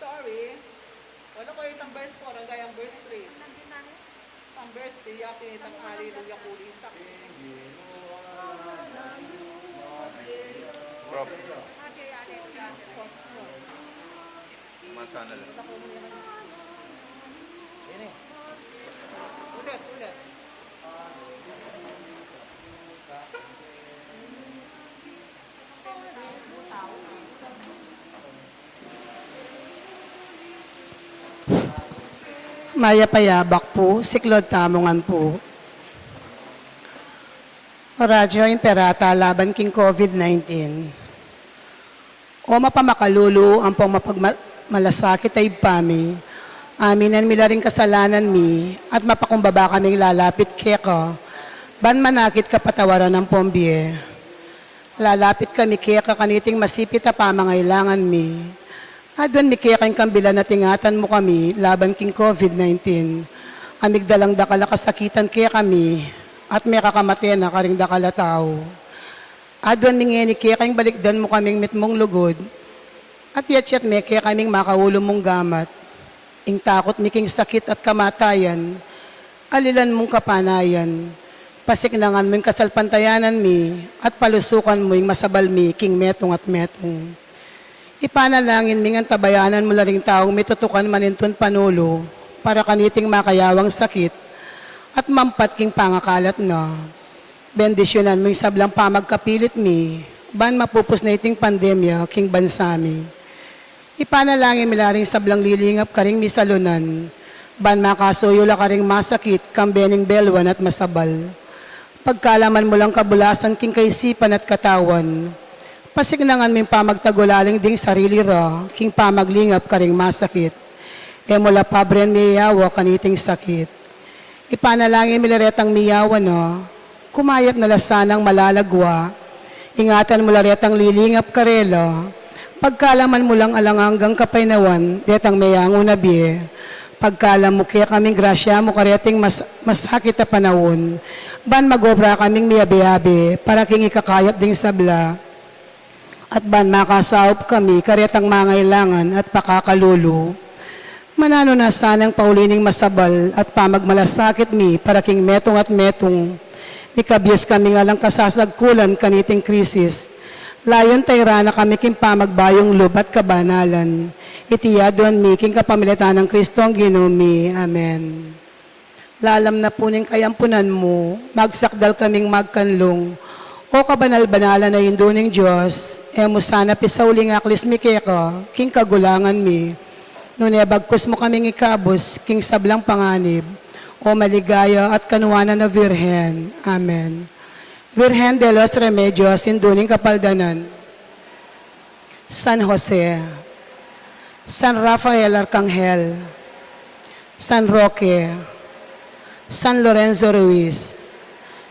Sorry. Wala ko itang verse 4, ang gayang verse 3. Ang verse 3, yakin itang hallelujah kulisak. Prof. Masana lang. Ulit, ulit. Maya Payabak po, Siklod Tamongan po. Radyo Imperata laban king COVID-19. O mapamakalulu ang pong mapagmalasakit ay pami, aminan mila rin kasalanan mi, at mapakumbaba kaming lalapit keka, ban manakit kapatawaran ng pombie. Lalapit kami keka kaniting masipit na pamangailangan mi. Adon mi kekang kambila na tingatan mo kami laban king COVID-19. Amigdalang dakala kasakitan kaya kami at may kakamatian na karing dakala tao. Adon mi ngeni kekang balikdan mo kaming mitmong lugod at yat may kaya kaming makaulo mong gamat. Ing takot mi king sakit at kamatayan, alilan mong kapanayan. Pasiknangan mo yung kasalpantayanan mi at palusukan mo yung masabal mi king metong at metong. Ipanalangin mingan tabayanan mo laring taong mitutukan manintun panulo para kaniting makayawang sakit at mampat king pangakalat na. Bendisyonan mo yung sablang pamagkapilit mi, ban mapupos na iting pandemya king bansami. Ipanalangin mi laring sablang lilingap karing misalunan, ban makasuyo la karing masakit kambening belwan at masabal. Pagkalaman mo lang kabulasan king kaisipan at katawan, pasiknangan mo yung pamagtagulaling ding sarili ra, king pamaglingap karing masakit. E mula pabren miyawa kaniting sakit. Ipanalangin milaretang miyawa no, kumayat na lasanang malalagwa. Ingatan mo laretang lilingap karela. Pagkalaman mo lang alanganggang kapainawan, detang mayango na biye. Pagkalam mo kaya kaming grasya mo kareting masakit na panahon. Ban magobra kaming miyabi-yabi, para king ikakayat ding sabla. At ban makasaop kami, karetang mangailangan at pakakalulu. Manano na sanang paulining masabal at pamagmalasakit mi, para king metong at metong. Mikabyos kami nga lang kasasagkulan kaniting krisis. Layon tayra na kami king pamagbayong lub at kabanalan. Itiyaduan mi king kapamilitan ng Kristo ang Ginoo. Amen. Lalam na puning kayampunan mo, magsakdal kaming magkanlong, o kabanal-banalan na induning Diyos, mo sana pisauling aklis mi keka, king kagulangan mi. Nune bagkus mo kaming ikabos, king sablang panganib, o maligaya at kanuwanan na Virhen. Amen. Virhen de los Remedios, induning kapaldanan. San Jose, San Rafael Arcangel, San Roque, San Lorenzo Ruiz,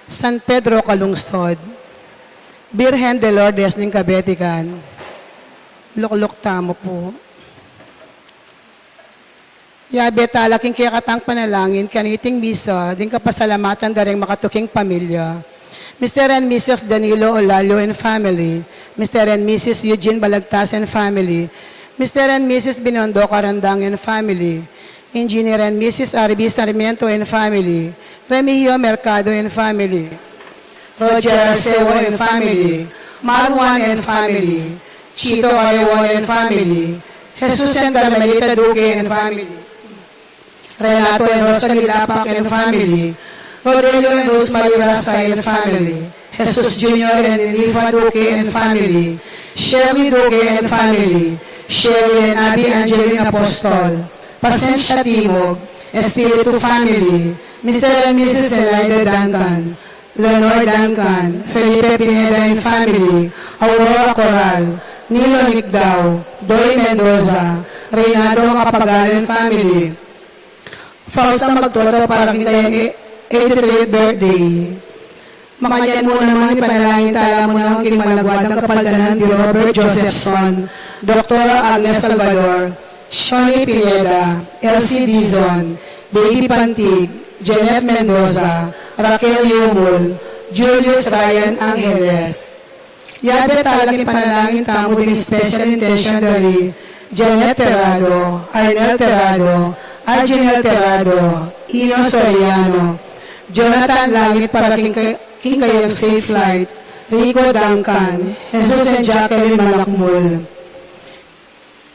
San Pedro Calungsod, Birhen de Lourdes ng Kabetikan, Lukluk tamo po. Yabe talaking kaya katang panalangin, kaniting misa, din kapasalamatan daring makatuking pamilya. Mr. and Mrs. Danilo Olalio and family, Mr. and Mrs. Eugene Balagtas and family, Mr. and Mrs. Binondo Carandang and family, Engineer and Mrs. Arby Sarmiento and family, Remigio Mercado and family, Roger Arceo and family, Marwan and family, Chito Arewon and family, Jesus and Carmelita Duque and family, Renato and Rosalie Lapak and family, Rodelio and Rosemary Rasay and family, Jesus Jr. and Elifa Duque and family, Shirley Duque and family, Sherry and Abby Angeline Apostol, Pasensya Timog, Espiritu family, Mr. and Mrs. Elaida Duncan, Leonor Duncan, Felipe Pineda and family, Aurora Coral, Nilo Nicdao, Doy Mendoza, Reynaldo Mapagal and family, Fausta Magtoto para kayang 83th birthday. Makanyan mo naman ipanalangin tala mo ng king malagwad ang kapaldanan ni Robert Josephson, Dr. Agnes Salvador, Shoni Pineda, Elsie Dizon, Baby Pantig, Janet Mendoza, Raquel Yumul, Julius Ryan Angeles. Yabe talagang panalangin tamo din special intention dari Janet Terrado, Arnel Terrado, Arginel Terrado, Ino Soriano, Jonathan Langit para king kayang safe flight, Rico Duncan, Jesus and Jacqueline Malakmul.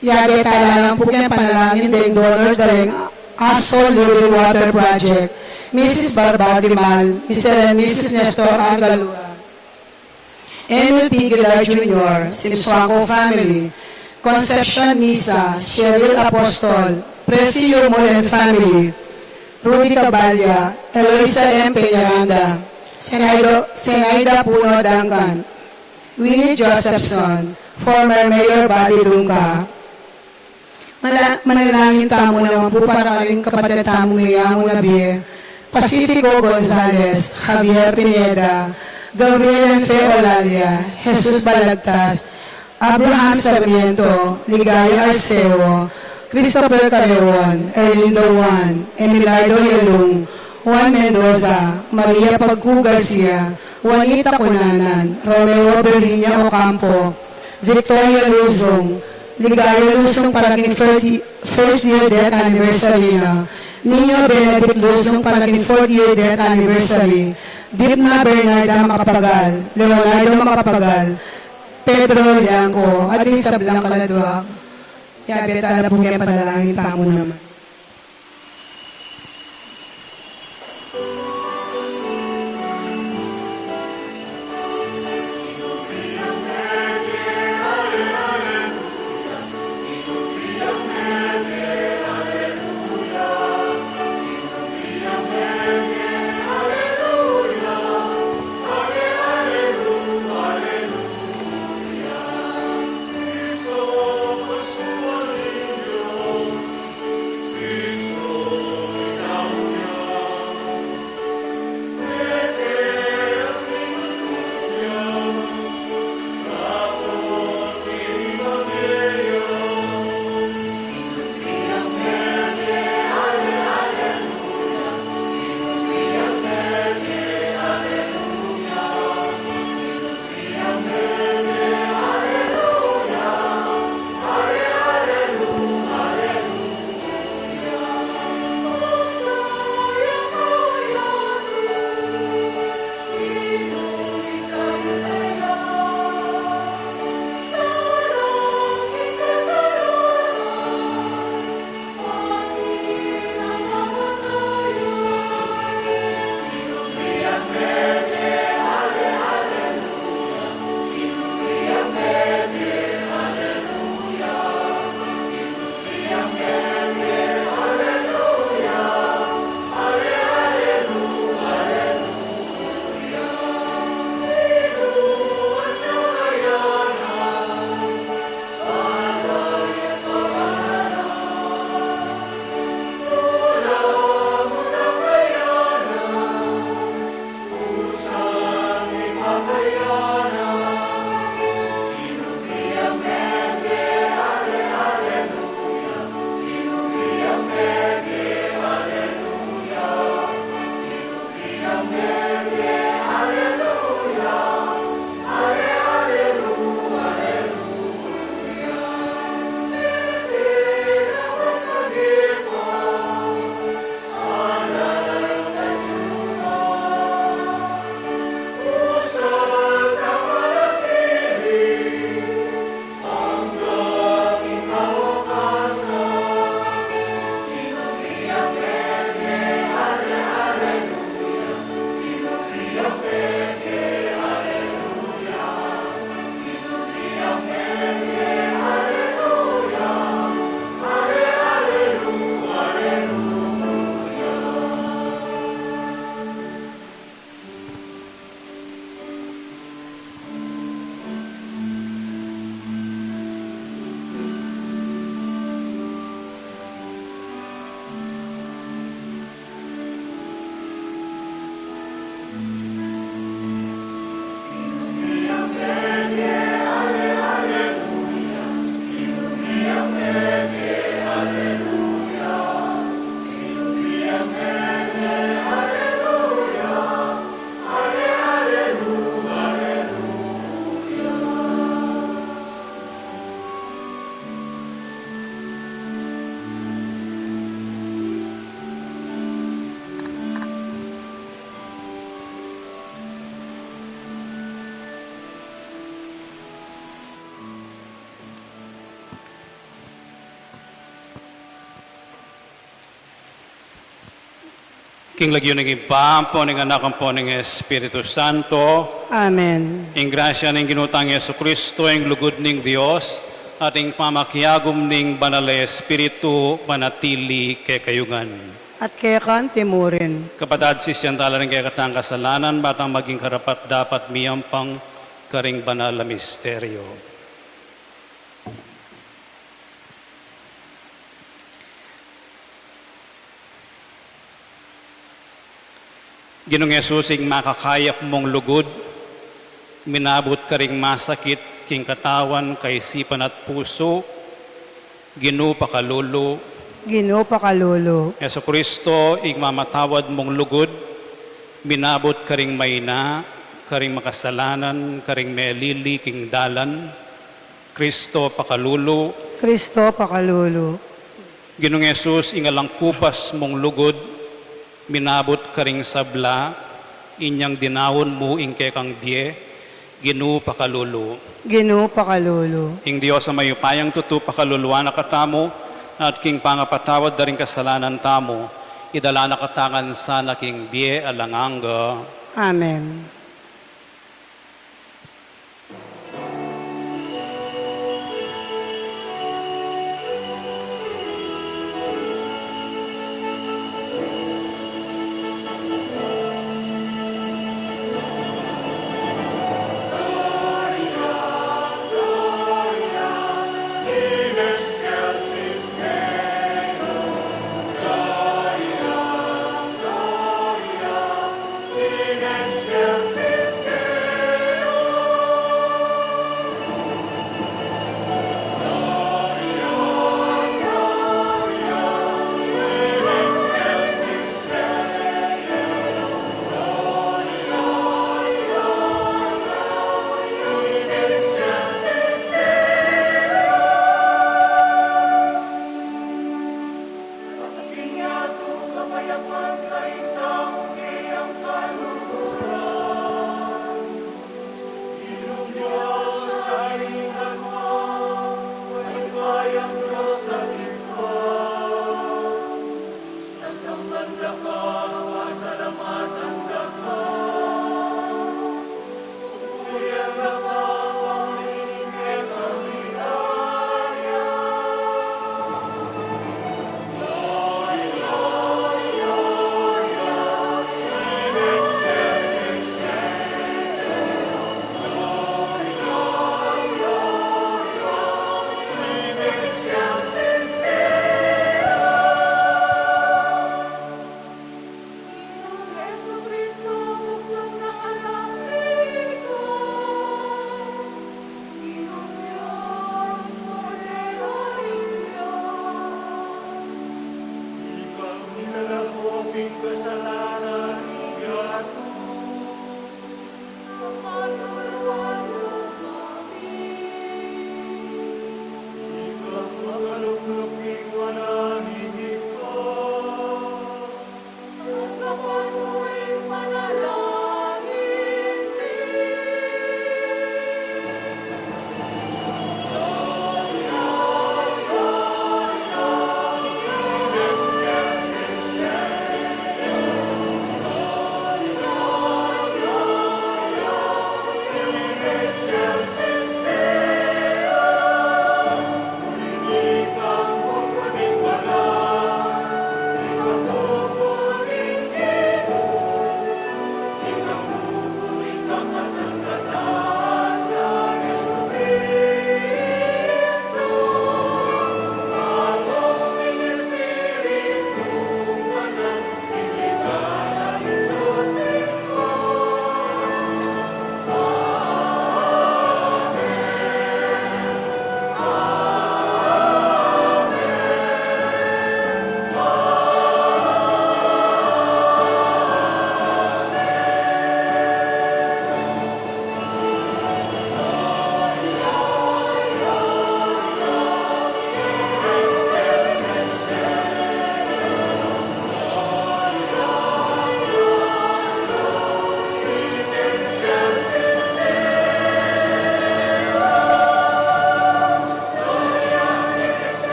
Yabe talagang po kayang panalangin din donors daring Asol Living Water Project, Mrs. Barbadimal, Mr. and Mrs. Nestor Argalura, Emil P. Gilar Jr., Simswanko family, Concepcion Nisa, Cheryl Apostol, Presi Yumul and family, Rudy Cabalya, Eloisa M. Peñaranda, Senaida Puno Duncan, Winnie Josephson, former Mayor Buddy Dunca. Manalangin tamo naman po para kaling kapatid tamo ngayang nabi, Pacifico Gonzalez, Javier Pineda, Gabriel and Fe Olalia, Jesus Balagtas, Abraham Sarmiento, Ligaya Arceo, Christopher Carreon, Erlindo Juan, Emilardo Yelung, Juan Mendoza, Maria Pagcu Garcia, Juanita Cunanan, Romeo Virginia Ocampo, Victoria Luzong, Ligaya Luzong para king first year death anniversary na, Nino Benedict Luzong para king 4th year death anniversary, Dipna Bernarda Makapagal, Leonardo Makapagal, Pedro Liangco, at sa Blanca Ladwag. Yabe tala po kayo panalangin tamo naman. King lagyo ng ipampo ng anak ang po ng Espiritu Santo, Amen. ing grasya ng ginutang Yesu Kristo, ing lugod ng Dios, at ing pamakiagom ng banal na Espiritu, panatili kay kayungan. At kaya kan timurin. Kapatad si siyantala rin kay katang kasalanan, batang maging karapat dapat miyampang karing banal na misteryo. Ginong Jesus, ing makakayap mong lugod, minabot ka ring masakit, king katawan, kaisipan at puso, Ginoo pakalulu, Ginoo pakalolo. Yesu Kristo, ing mamatawad mong lugod, minabot ka ring mayna, karing makasalanan, karing melili, king dalan, Kristo pakalulu, Kristo pakalolo. Ginong Jesus, ing alangkupas mong lugod, minabot ka ring sabla, inyang dinawon mo ing kekang die, Ginoo pakalulu. Ginoo pakalolo. Ing Dios sa mayupayang tutu pakaluluwa na katamo, at king pangapatawad da rin kasalanan tamo, idala na katangan sana king die alanganga. Amen. Excelsis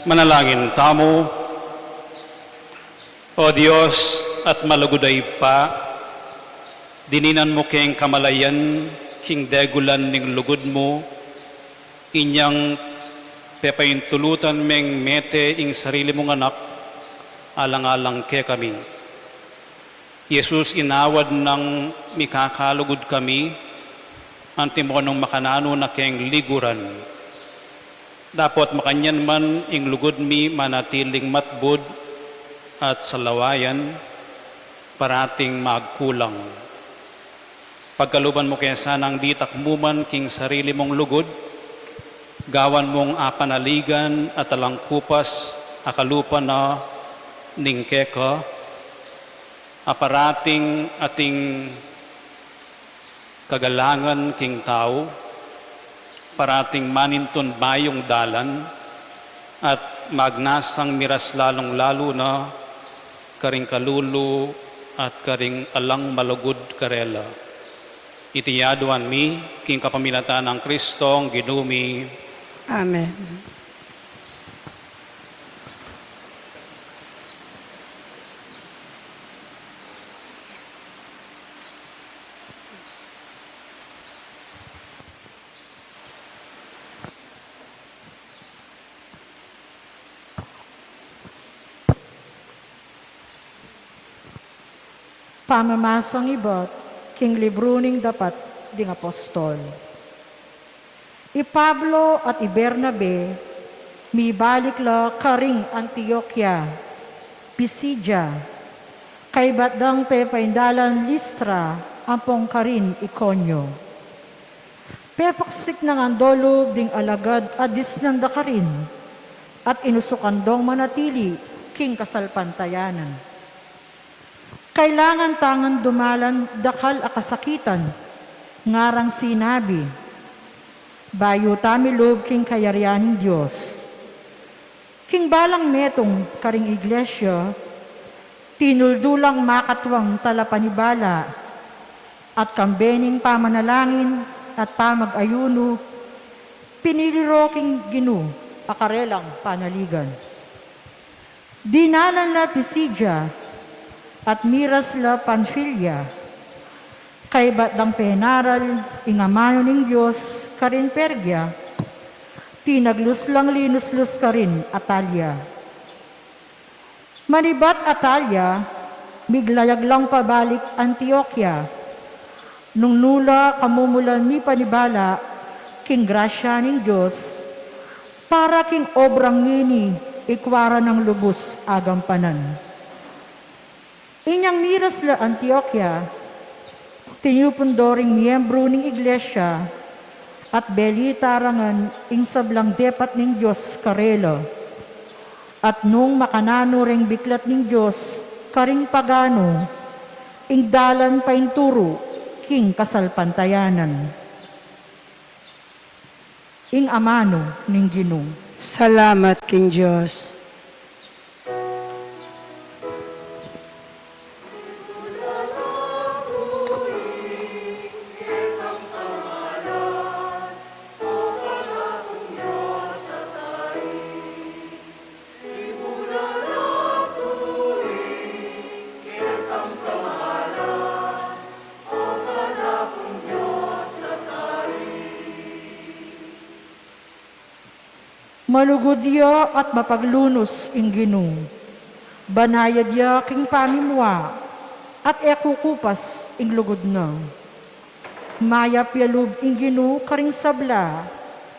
Manalangin tamo. O Diyos at maluguday pa, dininan mo keng kamalayan, king degulan ning lugod mo, inyang pepayintulutan meng mete ing sarili mong anak, alang-alang ke kami. Jesus, inawad ng mikakalugod kami, antimo nung makanano na keng liguran. Dapat makanyan man ing lugod mi manatiling matbud at salawayan, parating magkulang. Pagkaluban mo kaya sanang di takmuman king sarili mong lugod, gawan mong apanaligan at alangkupas, akalupa na ningkeka, aparating ating kagalangan king tao, parating maninton bayong dalan, at magnasang miras lalong-lalo na karing kalulu at karing alang malugod karela. Itiyaduan mi, king kapamilatan ng Kristong ginumi. Amen. Pamamasang ibat, king libruning dapat ding apostol. I Pablo at i Bernabe, mibalik la karing Antioquia, Pisidia, kay batdang pepaindalan Listra, ampong karin Iconio. Pepaksik ng andolo ding alagad adis ng dakarin, at inusukandong manatili king kasalpantayanan. Kailangan tangan dumalan dakal akasakitan, ngarang sinabi, bayo tamilob king kayaryaning Diyos. King balang metong karing iglesia, tinuldulang makatwang talapanibala, at kambening pamanalangin at pamag-ayuno, piniliro king ginu, akarelang panaligan. Dinalan la Pisidia, at miras la Panfilia, kay batdang penaral, ingamano ning Diyos, karin Pergia, tinaglus lang linuslus karin Atalia. Manibat Atalia, miglayag lang pabalik Antioquia, nung nula kamumulan mi panibala, king grasya ning Diyos, para king obrang ngini, ikwara ng lubos agampanan. Inyang miras la Antioquia, tinupundoring miyembro ning iglesia, at belitarangan ing sablang depat ning Diyos karelo, at nung makanano ring biklat ning Diyos, karing pagano, ing dalan painturo, king kasalpantayanan. Ing amano ning Ginoo. Salamat, King Diyos. Malugod ya at mapaglunos ing Ginoo. Banayad ya king pamimwa at ekukupas ing lugod na. Mayap yalub ing Ginoo karing sabla,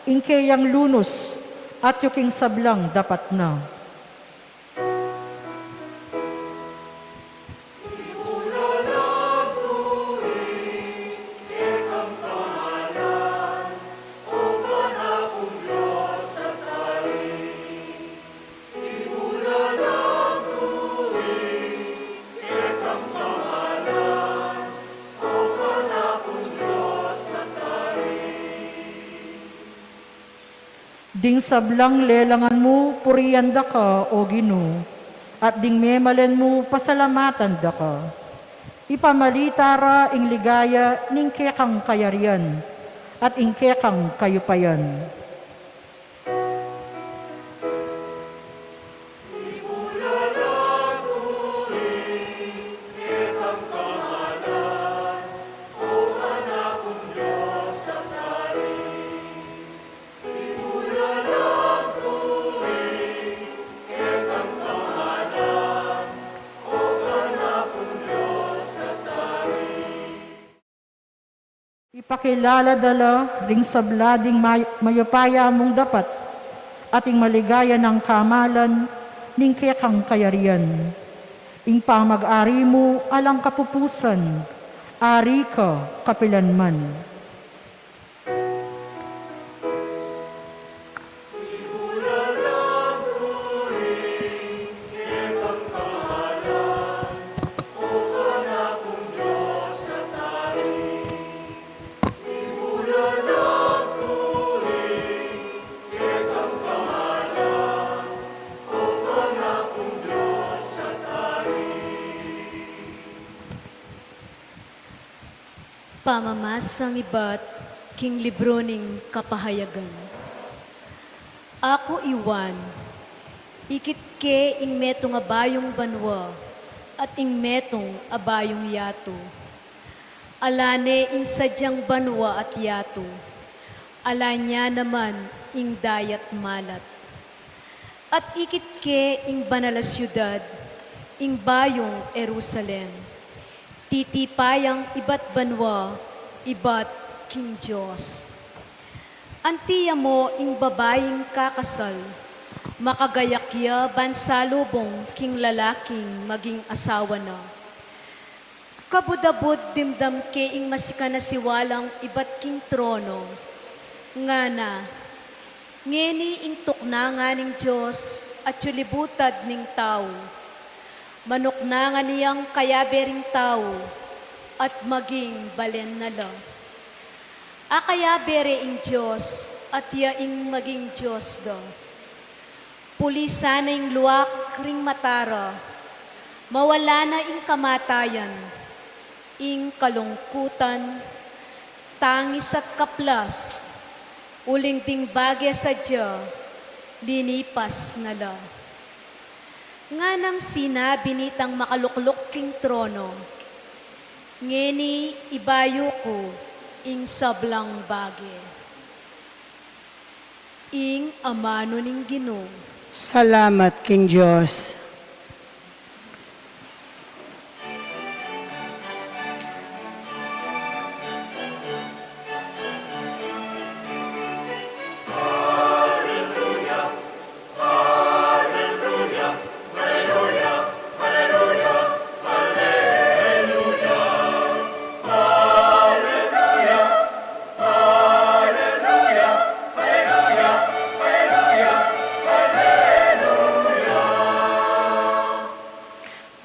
ing kayang lunos at yuking sablang dapat na. Ding sablang lelangan mo, puriyan da ka, o Ginoo, at ding memalen mo, pasalamatan da ka. Ipamalitara ing ligaya ning kekang kayarian, at ing kekang kayupayan. Ipakilala dala ring sablading mayapaya mong dapat ating maligaya ng kamalan ning kekang kayarian. Ing pamag-ari mo alang kapupusan, ari ka kapilanman. Pamamasang iba't king libro ning kapahayagan. Ako iwan, ikit ke ing metong abayong banwa at ing metong abayong yato. Alane ing sadyang banwa at yato, alanya naman ing dayat malat. At ikit ke ing banala syudad, ing bayong Jerusalem. Titipayang iba't banwa, iba't king Diyos. Antiya mo ing babaying kakasal, makagayakya bansalubong king lalaking maging asawa na. Kabudabud dimdam ke ing masika na siwalang iba't king trono, nga na, ngeni ing tukna nga ning Diyos at yulibutad ning tao. Manok na nga niyang kayabering tao at maging balen na lang. Akayabere ing Diyos at yaing maging Diyos do. Pulisan na ing luwak ring matara, mawala na ing kamatayan, ing kalungkutan, tangis at kaplas, uling ding bagya sadya, linipas na lang. Nga nang sinabi nitang makaluklok king trono, ngeni ibayo ko ing sablang bage. Ing amano ning Ginoo. Salamat, King Diyos.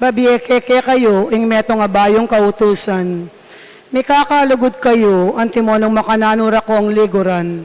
Babiyekeke kayo, ing metong abayong kautusan. May kakalugod kayo, antimonong makananura ko ang liguran.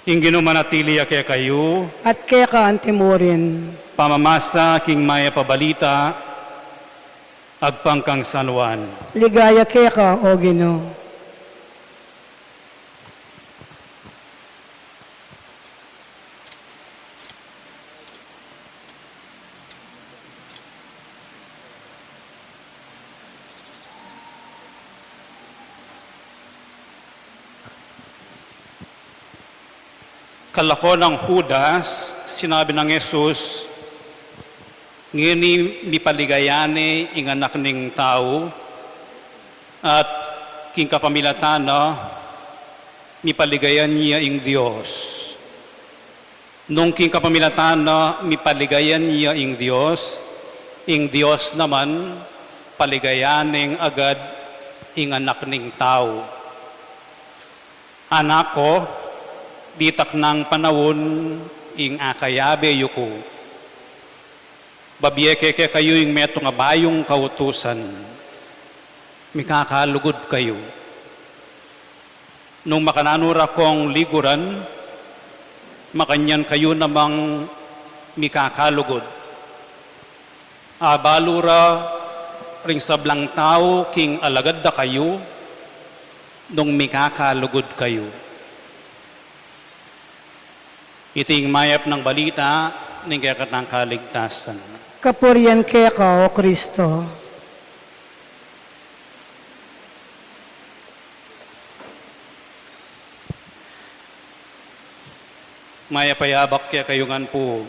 Ing ginumanatili kaya kayo, At keka antimurin. pamamasa king maya pabalita, agpangkang San Juan. Ligaya keka, O Ginoo. Kalako ng Judas, sinabi ng Jesus, ngini mipaligayane ing anak ning tao, at king kapamilatana, mipaligayan niya ing Diyos. Nung king kapamilatana, mipaligayan niya ing Diyos naman, paligayaning agad ing anak ning tao. Anak ko, ditak ng panahon ing akayabe yuko. Babiyekeke kayo ing metong abayong kautusan. Mikakalugod kayo. Nung makananura kong liguran, makanyan kayo namang mikakalugod. Abalura ring sablang tao king alagad da kayo, nung mikakalugod kayo. Iting mayap ng balita ng kakatang kaligtasan. Kapurian kaya ka, O Kristo. Mayapayabak kaya kayungan po.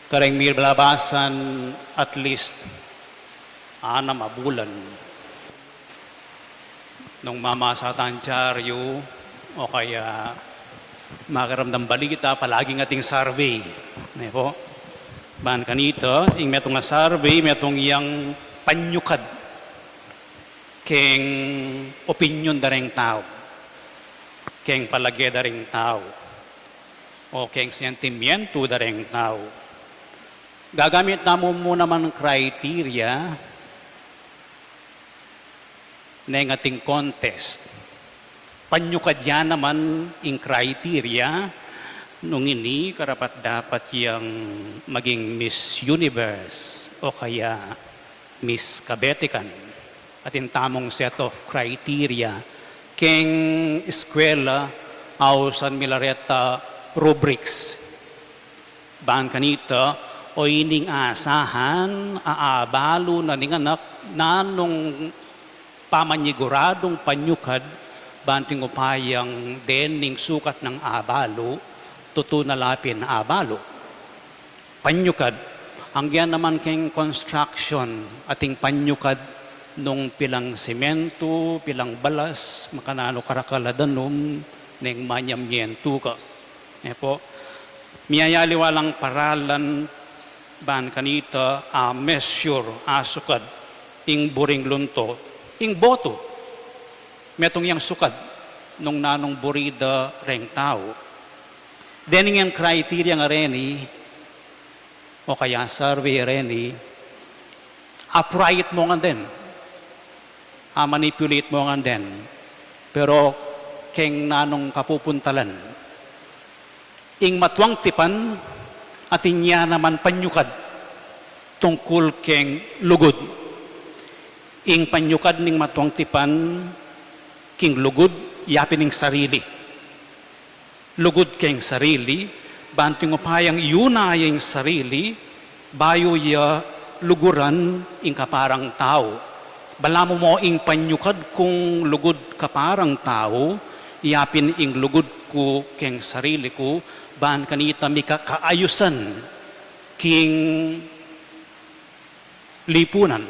Kareng mirlabasan at least 6 bulan nung mamasa tansaryo o kaya makaramdam balita palaging ating survey. Ne po? Ban kanito, ing metong nga survey, metong yang panyukad keng opinion dareng tao, keng palagay dareng tao, o keng sentimiento dareng tao. Gagamit namo mo naman criteria na yung ating contest. Panyukad yan naman yung criteria nung ini karapat dapat yung maging Miss Universe o kaya Miss Kabetikan. At yung tamong set of criteria keng eskwela ausan milareta rubrics. Baan kanito, o ining asahan, aabalo na ning anak, na nung pamanyiguradong panyukad, banting upayang dening sukat ng abalo, tutunalapin na abalo. Panyukad, hanggang naman keng construction, ating panyukad, nung pilang semento, pilang balas, makanano karakaladanum, neng manyamyento ka. Po, miyayaliwalang paralan, ban kanita measure asukad ing buring lunto ing boto metong yang sukad nung nanong burida reng tao dening yang criteria nga reni o kaya survey reni upright mo nga den manipulate mo nga den pero keng nanong kapupuntalan ing matwang tipan at inya naman panyukad tungkol keng lugod. Ing panyukad ning matwang tipan king lugod yapin ning sarili. Lugod keng sarili, banting upayang yunayang sarili, bayo ya luguran ing kaparang tao. Balamo mo ing panyukad kung lugod kaparang tao, yapin ing lugod ko keng sarili ko, ban kanita mika kaayusan king lipunan.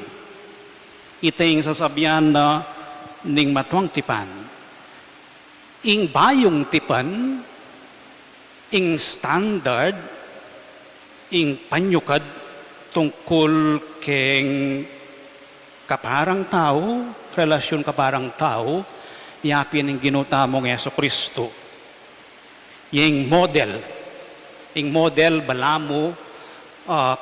Iteng sasabihan na ning matwang tipan. Ing bayong tipan, ing standard, ing panyukad tungkol keng kaparang tao, relasyon kaparang tao, yapin ang ginutamong Jesucristo. Yung model balamo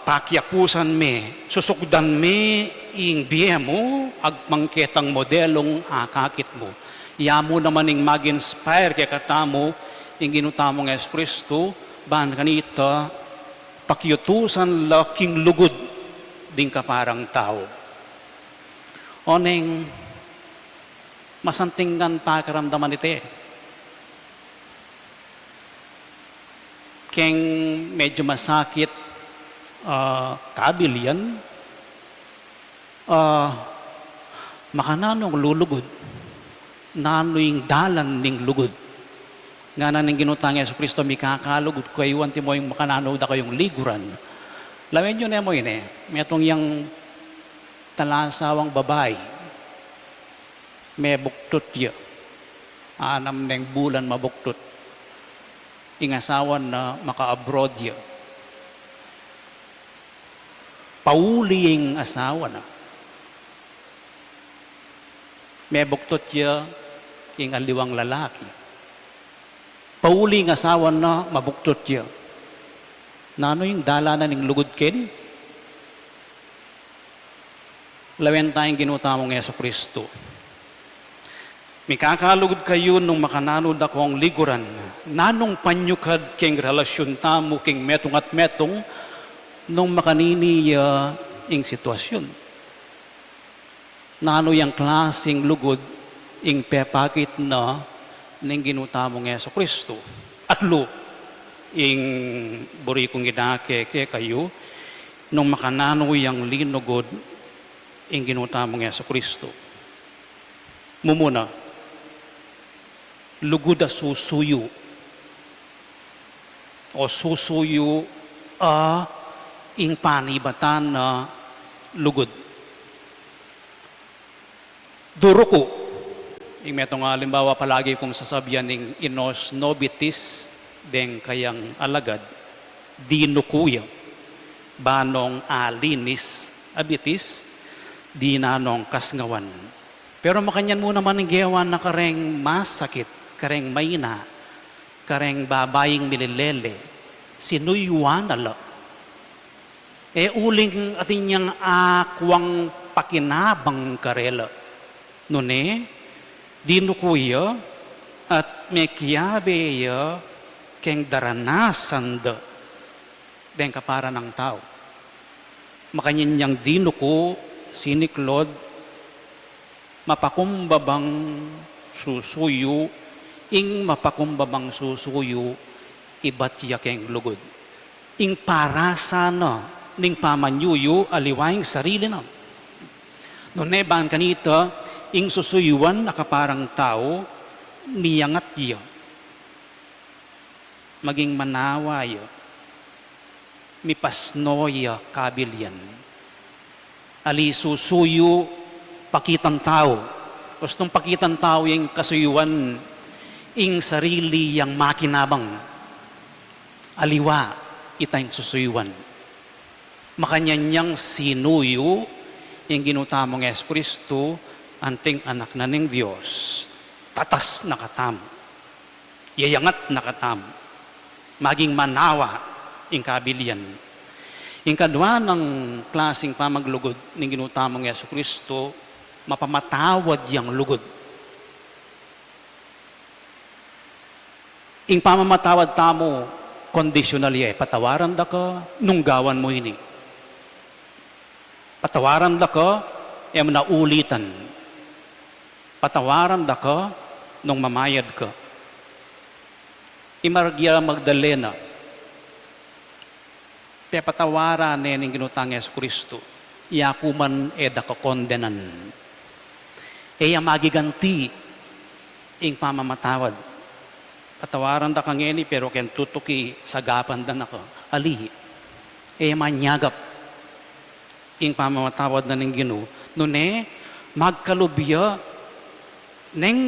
pakyapusan me, susukdan me ing biye mo, agmangketang modelong akakit mo. Yamo naman ing mag-inspire kaya katamo ing ginutamong Jesucristo, ban kanita pakyutusan laking lugod ding kaparang tao. Oneng masantingan pakaramdaman ite. Keng medyo masakit kabilian, makananong lulugod, nanoing dalan ning lugod. Nga na ning ginutang Jesucristo, mikakalugod kayo, anti mo yung makanano da kayong liguran. Lamin yun mo yun may itong yung talasawang babae, may buktot yun. 6 neng bulan mabuktot. Ingasawan na maka-abroad yun. Pauli yung asawa na. May buktot yun yung aliwang lalaki. Pauli yung asawa na mabuktot yun. Nano yung dalanan ng lugod ken? Lawen tayong ginutamong Jesucristo. Mikakalugod kayo nung makananod ako ang liguran. Nanong panyukad keng relasyon tamo keng metong at metong nung makanini ing sitwasyon. Nano yung klaseng lugod ing pepakit na ng ginutamong Yeso Kristo. Atlo, ing buri kong ginake kayo, nung makanano yung linugod ing ginutamong Yeso Kristo. Mumuna, lugod a susuyo. O susuyo ing panibatan na lugod. Duro ko, yung metong halimbawa palagi kong sasabihan ng inos nobitis deng kayang alagad, dinukuya, banong alinis abitis, di nanong kasngawan. Pero makanyan mo naman ng gawan na kareng masakit, kareng mayna, kareng babaying mililele, sinuyuan ala. Uling atin niyang akwang pakinabang karela. Nune, dinukuya at mekiyabeya keng daranasan da den kapara ng tao. Makanyan niyang dinuko, siniklod, mapakumbabang susuyo, ing mapakumbabang susuyo, ibat yakeng lugod. Ing para sana, ning pamanyuyo, aliwaing sarili na. Nune, baan kanita, ing susuyuan nakaparang tao, miyangat iyo. Maging manawa iyo. Mipasnoya kabilyan. Ali susuyo, pakitang tao. Gustong pakitang tao yung kasuyuan, ing sarili yang makinabang. Aliwa, itang susuyuan. Makanyanyang sinuyo, yung ginutamong Yesu Kristo, anting anak na ng Diyos, tatas na katam, yayangat na katam, maging manawa ing kabilian. Ing kadwa ng klaseng pamaglugod ng ginutamong Yesu Kristo, mapamatawad yang lugod. Ing pamamatawad tamo, conditional patawaran da ka, nunggawan mo ini. Patawaran da ka, naulitan. Patawaran da ka nung mamayad ka. Imaragya Magdalena, te patawaran ning ginutang Yesu Kristo, iyakuman eda ka kondenan. Iya magiganti ing pamamatawad. Patawaran da kang eni pero ken tutuki sagapan dan ako. Ali, iya manyagap ing pamamatawad na ning Ginoo. Nune, magkalubya neng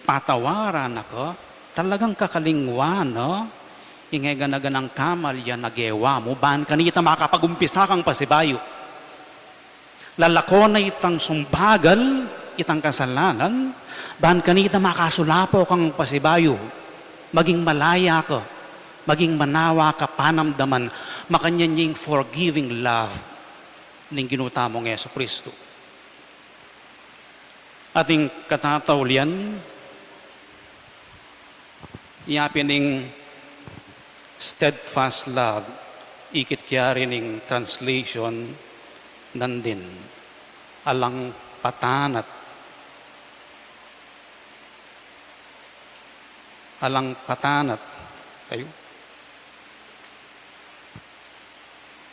patawaran ako, talagang kakalingwan, no? Ingay ganaganang kamal yan nagewa mo, baan kanita makapagumpisa kang pasibayo. Lalako na itang sumbagal, itang kasalanan, baan kanita makasulapo kang pasibayo. Maging malaya ka, maging manawa ka, panamdaman, makanyanying forgiving love ng ginutamong Yesu Kristo. Ating katataulian, iyapin ng steadfast love, ikit kaya rin ng translation, nandin, alang patanat, tayo,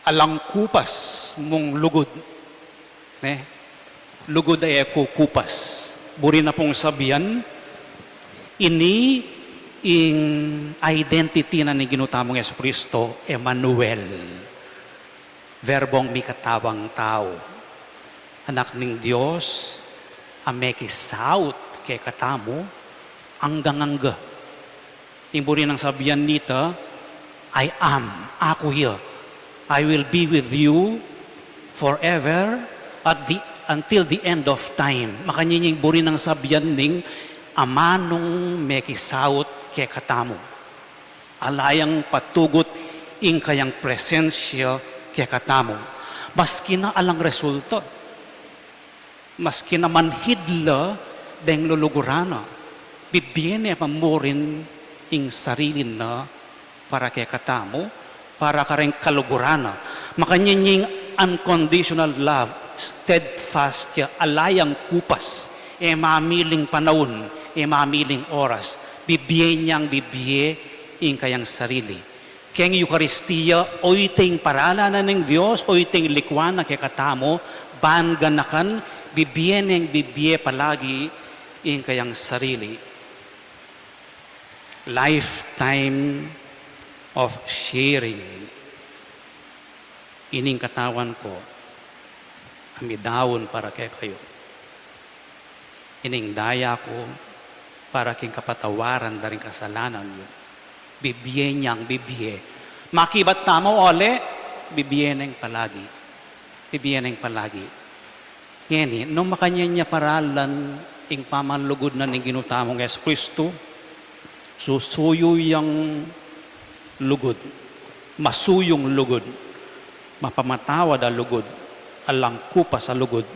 alang kupas mong lugod, lugod ay kukupas. Buri na pong sabihan, ini ing identity na ni ginutamong Yesu Kristo, Emmanuel. Verbong mikatawang tao. Anak ng Diyos, amekisaut kay katamo, anggang-angga. Ing buri ng sabihan nito, I am, ako here. I will be with you forever until the end of time. Makanyang buri ng sabihan ning amanong mekisaut kay katamo. Alayang patugot ing kayang presensya kay katamo. Maski na alang resulta, maski na manhidla deng lulugurana, bibiyene pamurin ing sarili na para kay katamo, para kareng kalugurana. Makanyang unconditional love, steadfast ya, alayang kupas, mamiling panahon, mamiling oras, bibiye niyang bibiye in kayang sarili. Kaya Eucharistia, oy ting paralanan ng Diyos, oy ting likwan na kikatamo, banganakan, bibiye niyang bibiye palagi in kayang sarili. Lifetime of sharing. Ining katawan ko, amidawon para kay kayo. Ining daya ko, para king kapatawaran na rin kasalanan yun. Bibiye niyang bibiye. Makibat tamo, ole, bibiye nang palagi. Bibiye nang palagi. Ngayon, nung makanya niya paralan, ing pamanlugod na ning ginutamong Yesu Kristo, susuyo yung lugod, masuyong lugod, mapamatawad ang lugod, alangkupa sa lugod,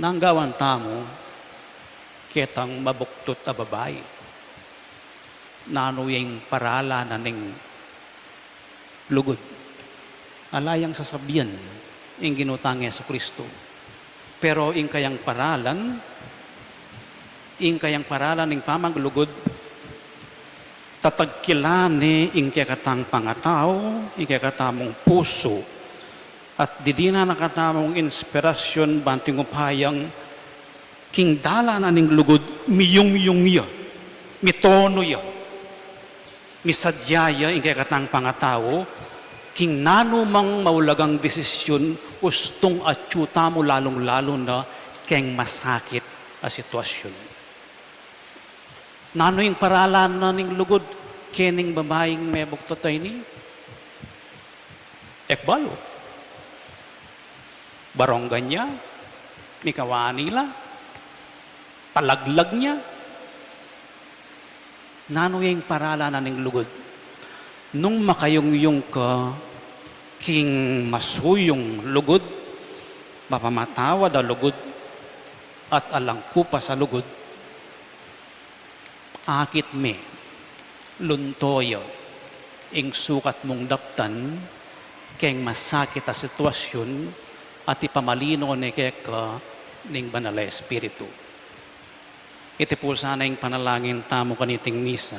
nanggawan tamo, ketang mabuktot a babae, nanuyang parala na ning lugod. Alayang sasabihan, ing ginutang Yesu Kristo. Pero ing kayang paralan ing pamanglugod, tatagkilani ing kekatang pangataw, ing kekatamong puso, at di na nakatamong inspirasyon banting upayang king dala na ning lugod, miyong ya, mitono ya, misadyaya ing kekatang pangataw, king nanumang maulagang desisyon, ustong atyuta mo lalong-lalo na keng masakit a sitwasyon. Nano yung paralan na ning lugod, kening babaeng may buktatay ni? Ekbalo. Baronggan niya, mikawani la, palaglag niya. Nano yung paralan na ning lugod? Nung makayong ka, king masuyong lugod, mapamatawad a lugod, at alangkupa sa lugod, akit me, luntoyo, ing sukat mong daptan, keng masakit a sitwasyon, at ipamalino ni keka ning banal na Espiritu. Iti po sana yung panalangin tamo kaniting misa,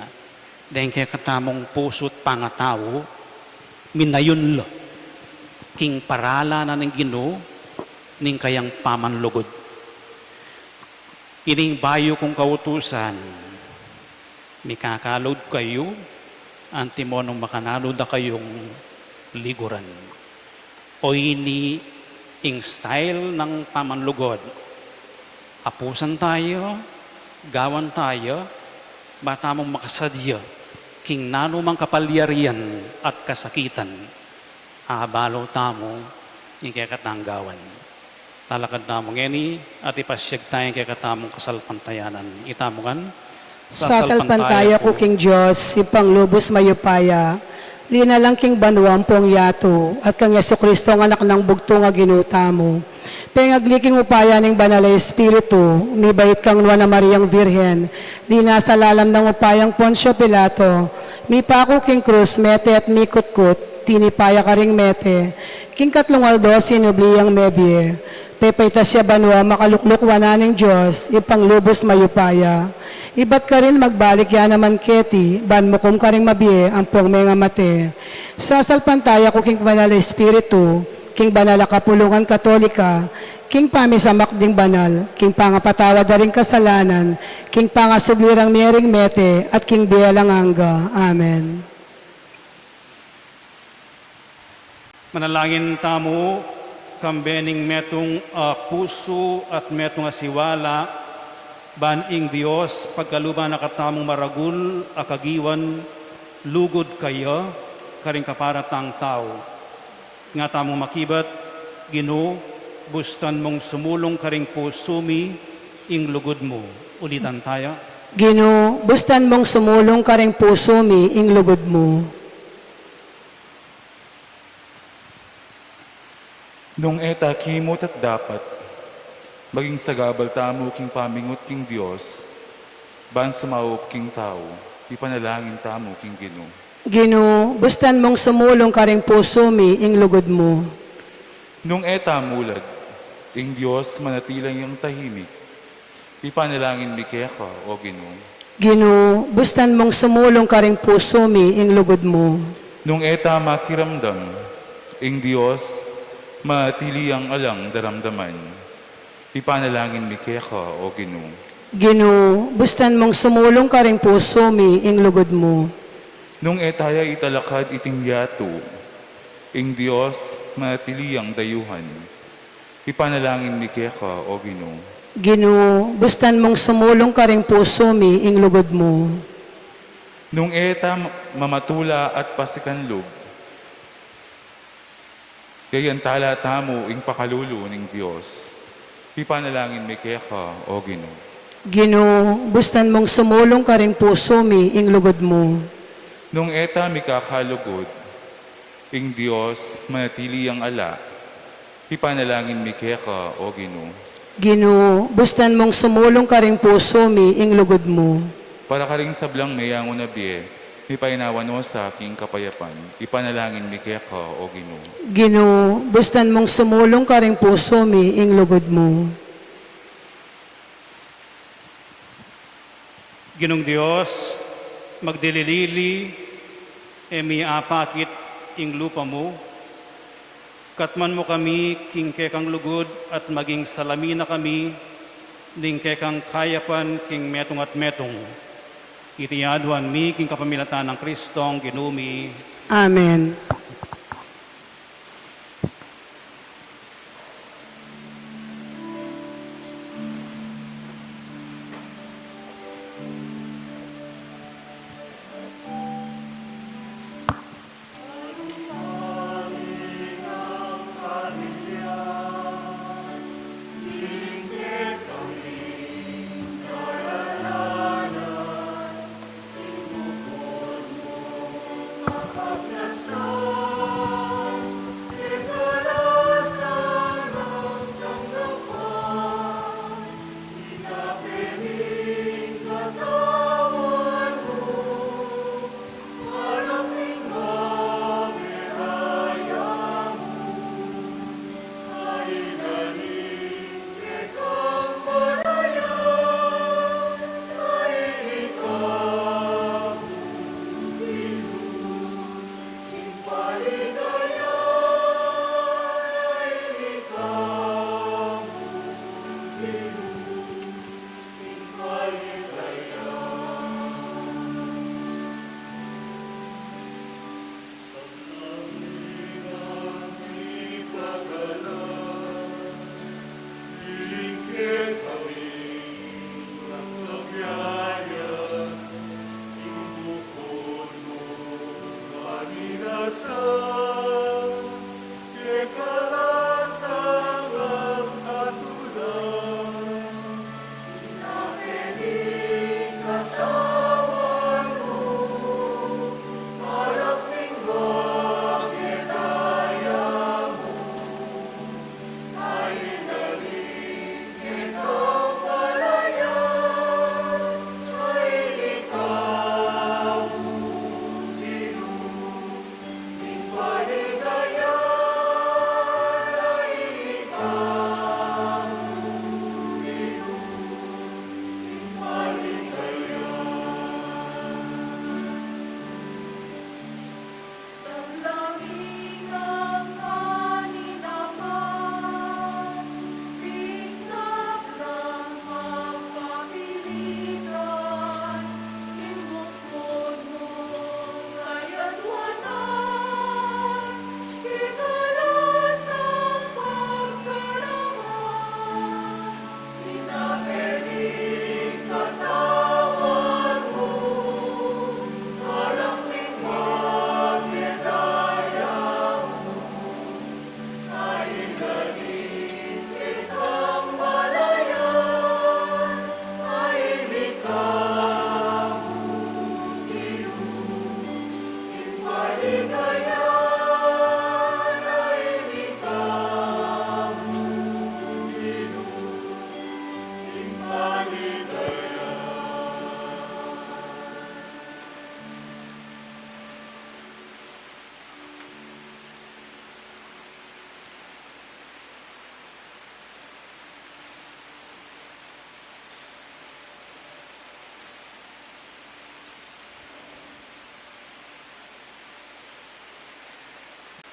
dahil kaya katamong puso't pangatawo, minayon lo, king parala na ng Ginoo, ning kayang pamanlugod. Ining bayo kong kautusan, mikakalod kayo, antimonong makanalo da kayong liguran. O ini ing style ng pamanlugod. Apusan tayo, gawan tayo, bata mong makasadya, king nanumang kapalyarian at kasakitan, abalo tamo, ing kekatanggawan. Talakad tamo ngeni, at ipasyag tayong kekatamong kasalpantayanan. Itamongan, Sasalpantaya ko king Diyos, ipang lubos mayupaya, linalang king banwang pong yato, at kang Yesu Kristo ang anak ng bugto nga ginuta mo. Pengagliking upaya ng banal na Espiritu, umibait kang Nuwa na Mariang Virhen, lina sa lalam ng upayang Poncio Pilato, mi pako king krus, mete at mikutkut, tinipaya ka ring mete, king katlungaldo sinubliyang mebye, pepayta siya banwa makaluklukwana ng Diyos, ipang lubos mayupaya. Ibat ka rin magbalik yan naman keti, ban mo kum ka rin mabiye ang pong mga mate. Sasalpantaya ko king banal na Espiritu, king banal na kapulungan katolika, king pamisamak ding banal, king pangapatawa da rin kasalanan, king pangasublirang miyering mete, at king biyalang angga. Amen. Manalangin tamo, kambening metong puso at metong asiwala, baning Diyos, pagkaluban na katamong maragul, akagiwan, lugod kayo, karing kaparatang tao. Nga tamong makibat, Ginoo, bustan mong sumulong karing pusumi, ing lugod mo. Ulitan tayo. Ginoo, bustan mong sumulong ka ring puso mi, ing lugod mo. Nung eta kimot at dapat, maging sagabal tamo king pamingot king Diyos, ban sumawop king tao, ipanalangin tamo king Ginoo. Ginoo, bustan mong sumulong ka ring puso mi, ing lugod mo. Nung eta mulad, ing Diyos manatilang iyong tahimik. Ipanalangin mi kaya ka, o Ginoo. Ginoo, bustan mong sumulong ka ring puso mi ing lugod mo. Nung eta makiramdam, ing Diyos manatiliang alang daramdaman. Ipanalangin mi kaya ka, o Ginoo. Ginoo, bustan mong sumulong ka ring puso mi ing lugod mo. Nung etaya italakad iting yato, ing Diyos manatiliang dayuhan. Ipanalangin mi kaya ka, o Ginoo. Ginoo, bustan mong sumulong ka ring puso mi ing lugod mo. Nung eta mamatula at pasikanlog, gayan tala tamo ing pakalulo ng Diyos. Ipanalangin mi kaya ka, o Ginoo. Ginoo, bustan mong sumulong ka ring puso mi ing lugod mo. Nung eta mi kakalugod, ing Diyos manatili ang ala. Ipanalangin mi kaya ka, o Ginoo. Ginoo, bustan mong sumulong ka ring puso mi ing lugod mo. Para ka ring sablang mayango na biye, mi painawan mo sa aking kapayapan. Ipanalangin mi kaya ka, o Ginoo. Ginoo, bustan mong sumulong ka ring puso mi ing lugod mo. Ginong Dios, magdililili, emi apakit ing lupa mo, katman mo kami king kekang lugod at maging salamina kami ning kekang kayapan king metong at metong. Itiyaduan mi king kapamilatan ng Kristong ginumi. Amen.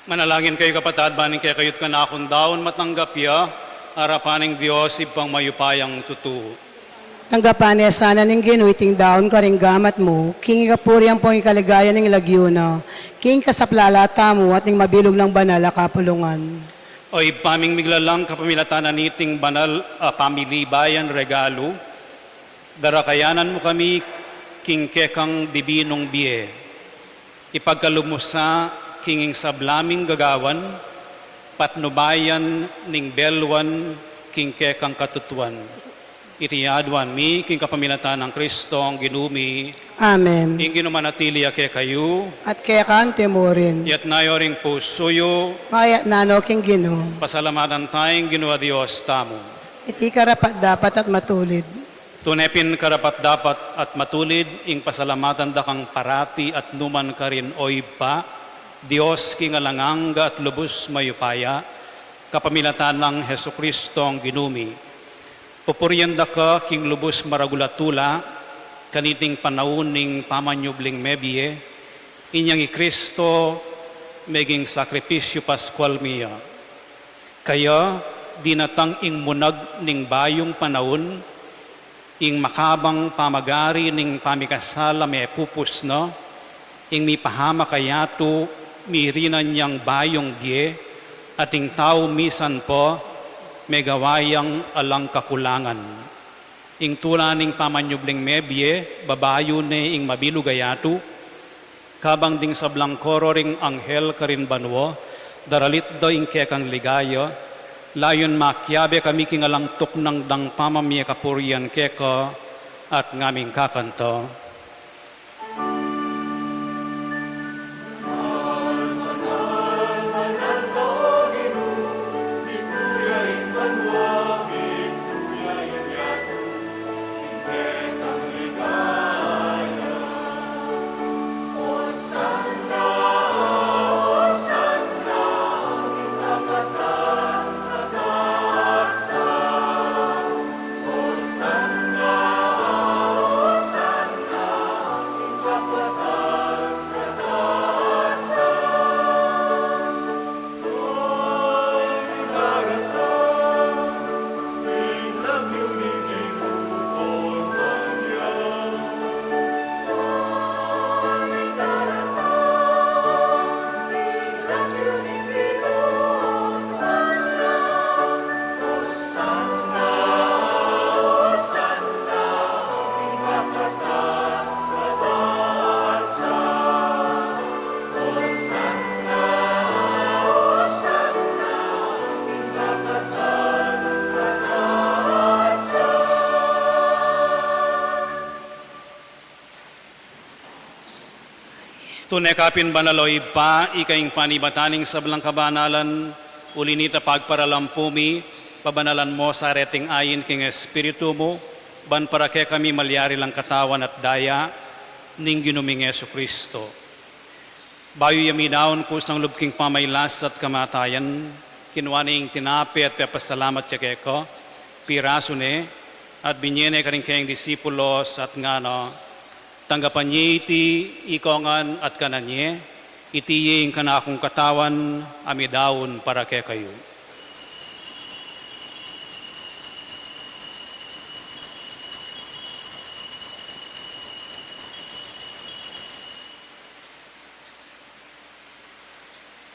Manalangin kayo kapatad, baning kaya kayot ka na akong daon matanggap ya, harapaning Diyos ipang mayupayang tutuo. Tanggapan niya sana ning ginuiting daon ka ring gamat mo, king ikapuriang pong ikaligayan ng lagyuna, king kasaplalata mo at ning mabilog ng banal kapulungan. O ipaming miglalang kapamilatanan niting banal pamilibayan regalo, darakayanan mo kami king kekang dibinong biye. Ipagkalumusa kinging sablaming gagawan, patnubayan ning belwan king kekang katutuan. Itiyadwan mi king kapamilatan ng Kristo ang ginumi, Amen. ing ginumanatili ake kayo, At kaya kante mo rin, yat nayoring pusuyo, maya nano king gino, pasalamatan tayong ginawa Diyos tamo. iti karapat dapat at matulid. Tunepin karapat dapat at matulid, ing pasalamatan da kang parati at numan ka rin oy pa, Diyos king alanganga at lubos mayupaya, kapamilatan ng Heso Kristo ang ginumi. Pupurianda ka king lubos maragulatula, kaniting panauning pamanyubling mebie, inyang i Kristo meging sakripisyo paskwal miya. Kaya dinatang ing munag ning bayong panahon, ing makabang pamagari ning pamikasala may pupus no, ing mi pahama kayato mirinan niyang bayong bie, ating tao misan po may gawayang alang kakulangan. Ing tulaning pamanyubling mebie, babayo ne ing mabilugayato, kabang ding sablang koro ring anghel karin banwo, daralit do ing kekang ligaya, layon makyabe kami kingalang tuk ng dang pamamia kapurian keka at ngaming kakanto. Tunekapin banaloy pa, ikaing panibataning sablang kabanalan, ulinita pagparalampumi, pabanalan mo sa reting ayin king Espiritu mo, ban para kay kami malyari lang katawan at daya, ning ginuming Yesu Kristo. Bayo yaminaon ko sang lubking pamaylas at kamatayan, kinwaning tinapi at papasalamat siya keko, piraso ne, at binyene ka rin kayong disipulos at ngano, tanggapan niya iti ikongan at kananye, itiying kana akong katawan, amidawon para kay kayo.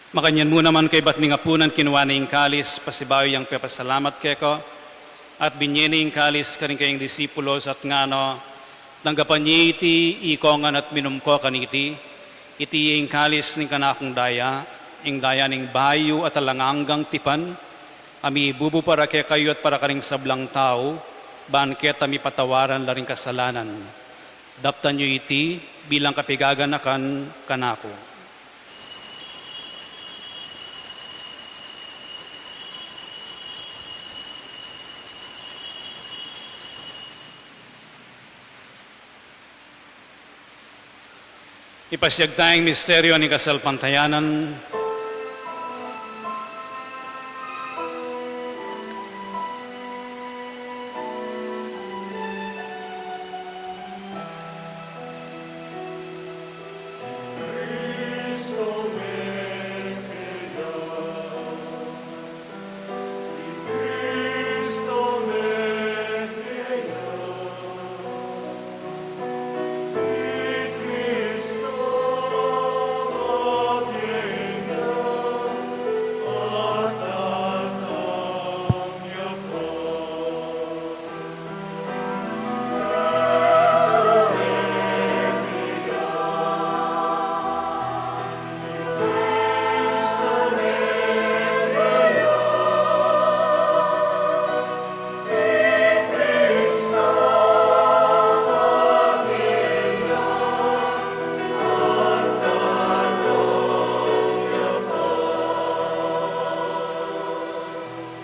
Makanyan mo naman kay ba't ningapunan kinuha na yung kalis, pasibayo yung pepasalamat keko, at binyene yung kalis ka rin kayong disipulos at ngano, tanggapan niya iti ikongan at minumko kaniti, iti yung kalis ning kanakong daya, ing daya ning bayo at alanganggang tipan, ami bubu para kay kayo at para karing sablang tao, banket ami patawaran la ring kasalanan. Daptan niyo iti bilang kapigaganakan kanako. Ipasyag tayong misteryo ni kasalpantayanan.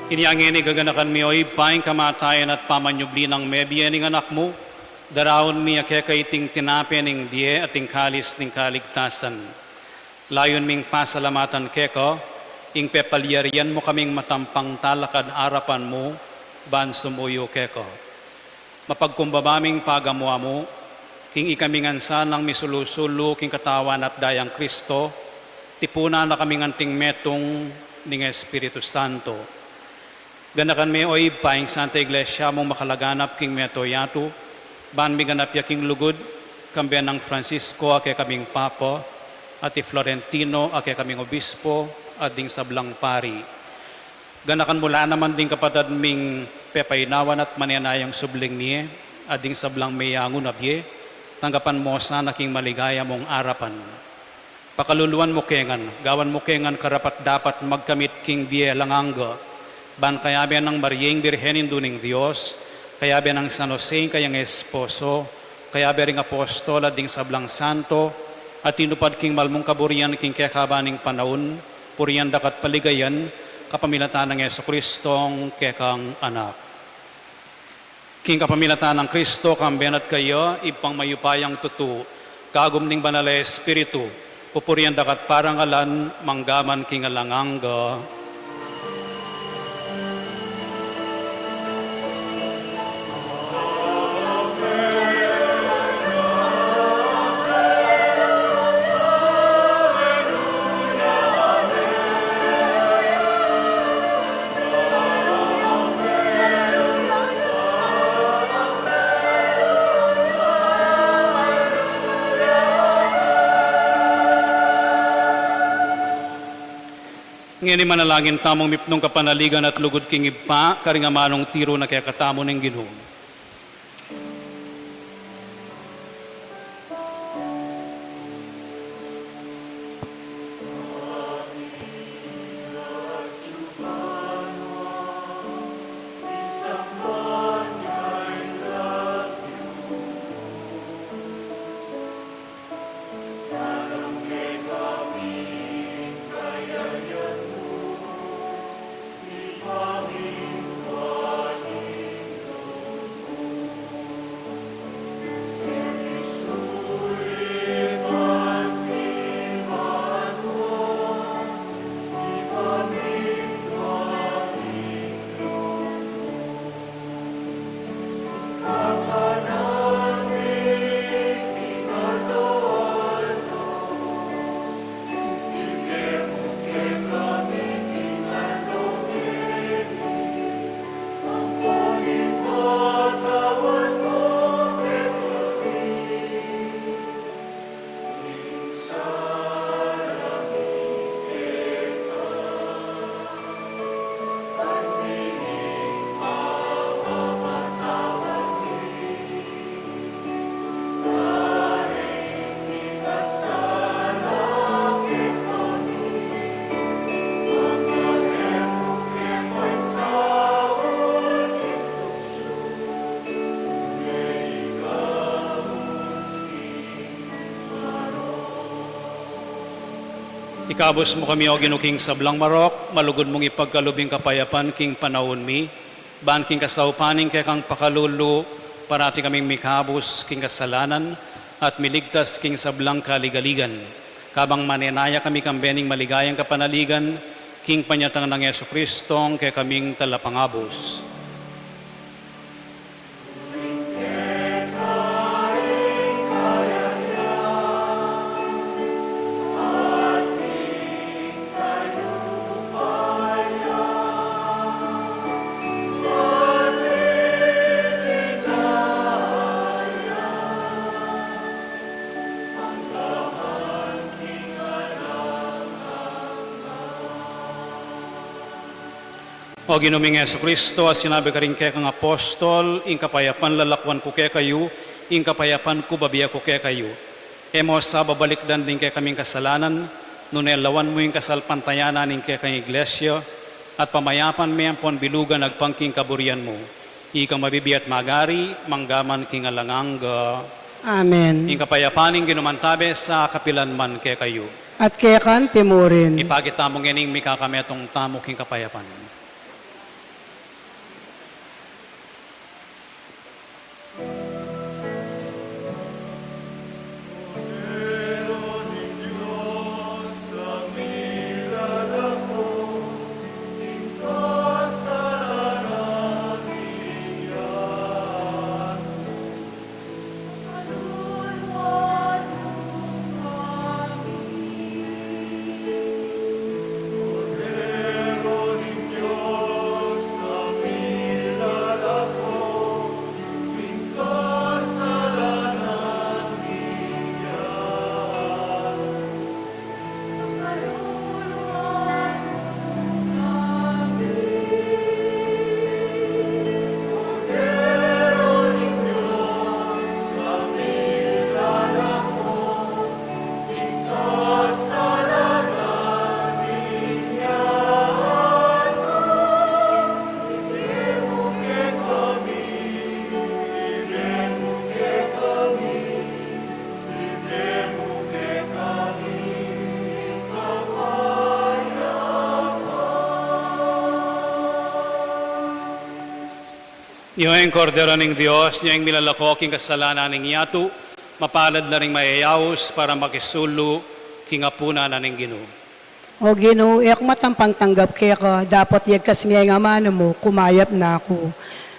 Iniangin gaganakan mi oy paing kamatayan at pamanyubli ng mebiyan ng anak mo. Darawon mi akekaiting tinapi ning die at ting kalis ning kaligtasan. Layon ming pasalamatan keko, ing pepalyarian mo kaming matampang talakad arapan mo, ban sumuyo keko. Mapagkumbabaming pagamwa mo, king ikamingansan ng misulusulo king katawan at dayang Kristo, tipuna na kaming anting metong ning Espiritu Santo. Ganakan me oy paing Santa Iglesia mong makalaganap king meto yato, ban mi ganap ya king lugod, kambian ng Francisco ake kaming Papa, at Florentino ake kaming Obispo, at ding sablang pari. Ganakan mula naman ding kapatad ming pepaynawan at mananayang subling niye, at ding sablang mayangun abye, tanggapan mo sa naking maligaya mong arapan. Pakaluluan mo kengan, gawan mo kengan karapat dapat magkamit king biye langanga, ban kayabe ng Marieng Birhenin duning Diyos, kayabe ng San Jose kayang esposo, kayabe ring apostol at ding sablang santo, at tinupad king malmong kaburian king kekabaning panahon, puriyan dakat paligayan, kapamilatan ng Jesucristong kekang anak. King kapamilatan ng Kristo, kambian at kayo, ipang mayupayang tutu, kagum ning banal na Espiritu, pupuriyan dakat parangalan, manggaman king alanganga. Ngayon manalangin tamong mipnong kapanaligan at lugod king ipa, karingamanong tiro na kaya katamo ng Ginoo. Ikabos mo kami o ginuking sablang marok, malugod mong ipagkalubing kapayapan king panahon mi, ban king kasaupaning kay kang pakalulu, parati kaming mikabos king kasalanan, at miligtas king sablang kaligaligan. Kabang manenaya kami kambening maligayang kapanaligan, king panyatang ng Jesucristong kay kaming talapangabos. O ginuming Jesucristo, sinabi ka rin kaya kang apostol, ing kapayapan lalakwan ko kaya kayo, ing kapayapan ko babiya ko kaya kayo. Emo sa babalikdan din kaya kaming kasalanan, nunelawan mo yung kasalpantayanan ing kaya kang iglesia, at pamayapan may ampon bilugan nagpangking kaburian mo. Ikang mabibiyat magari, manggaman king alanganga. Amen. Ing kapayapaning ginumantabe sa kapilanman kaya kayo. At kaya kan timurin. Ipagita mo ngening mikakametong tamo king kapayapan. Niyo'y kordero ng Diyos, niyo'y milalako king kasalanan ng yato, mapalad na ring mayayaos para makisulo king apuna na ng Ginoo. O Ginoo, iyak matampang tanggap kaya ka, dapat yag kasmiyay nga mano mo, kumayap na ako.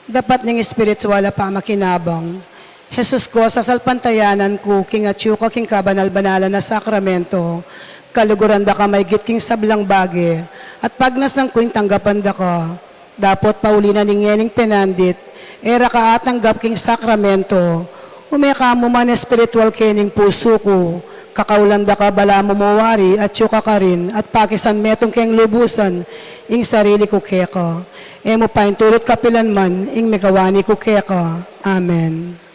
Dapat ng espiritual pa makinabang. Jesus ko, sa salpantayanan ko, king atyo ka king kabanal-banalan na sakramento, kaluguran da ka may king sablang bagi, at pagnasang ko'y tanggapan da ka, dapat pauli na ningening penandit, era ka atanggap king sakramento, umeka mo man espiritual kening puso ko, kakaulanda ka bala mo mawari at yuka ka rin, at pakisan metong keng lubusan, ing sarili ko keka. E mo pa tulot kapilan man, ing megawani ko keka. Amen.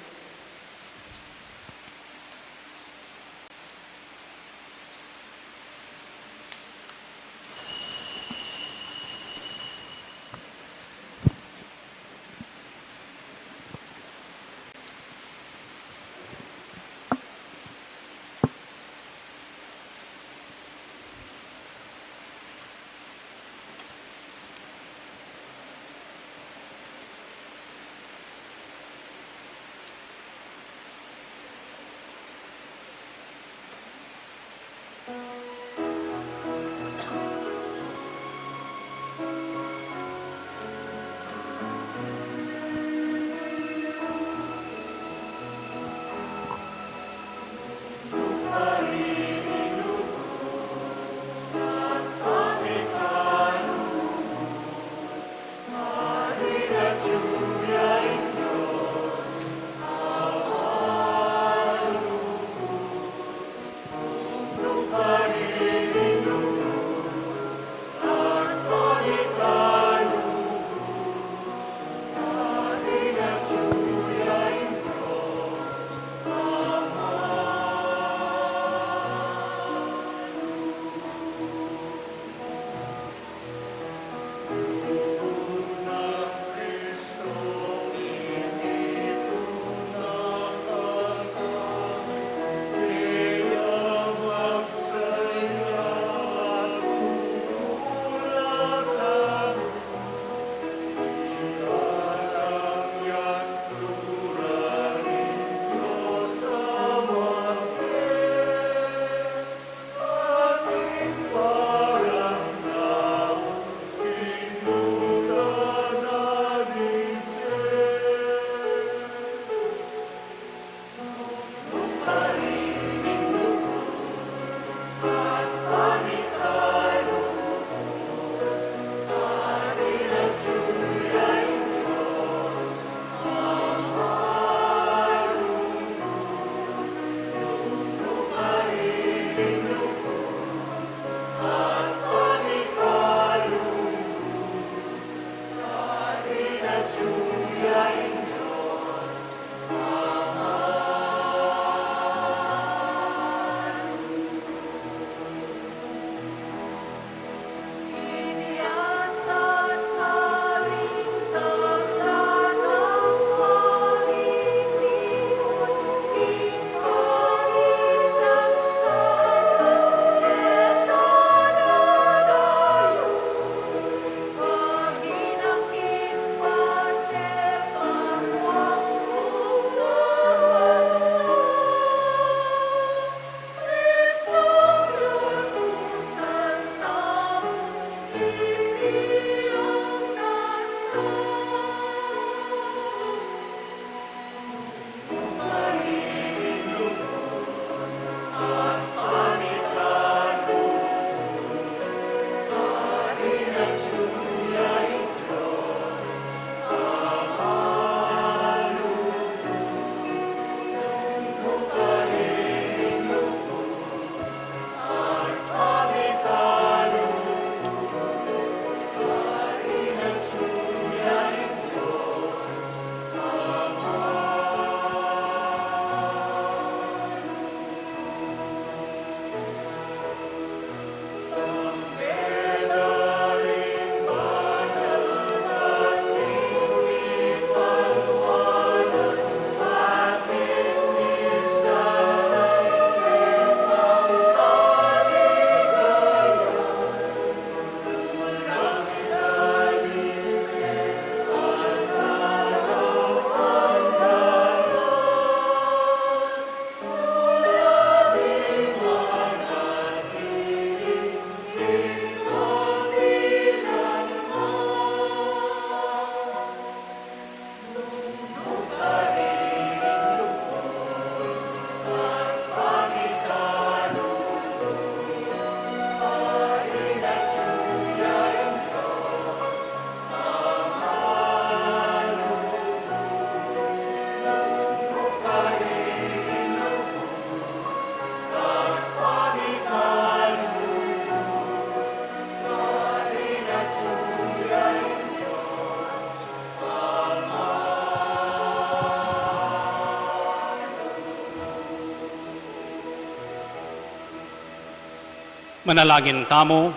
Manalangin tamo.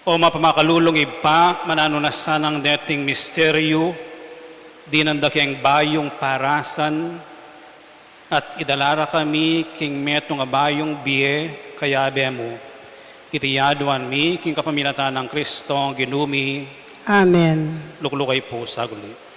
O mapamakalulong ipa, mananunasan ng neting misteryo, dinandakyang bayong parasan, at idalara kami king metong abayong biye, kaya bemo, itiyaduan mi king kapaminatan ng Kristo ang ginumi, Amen. luklukay po sa guli.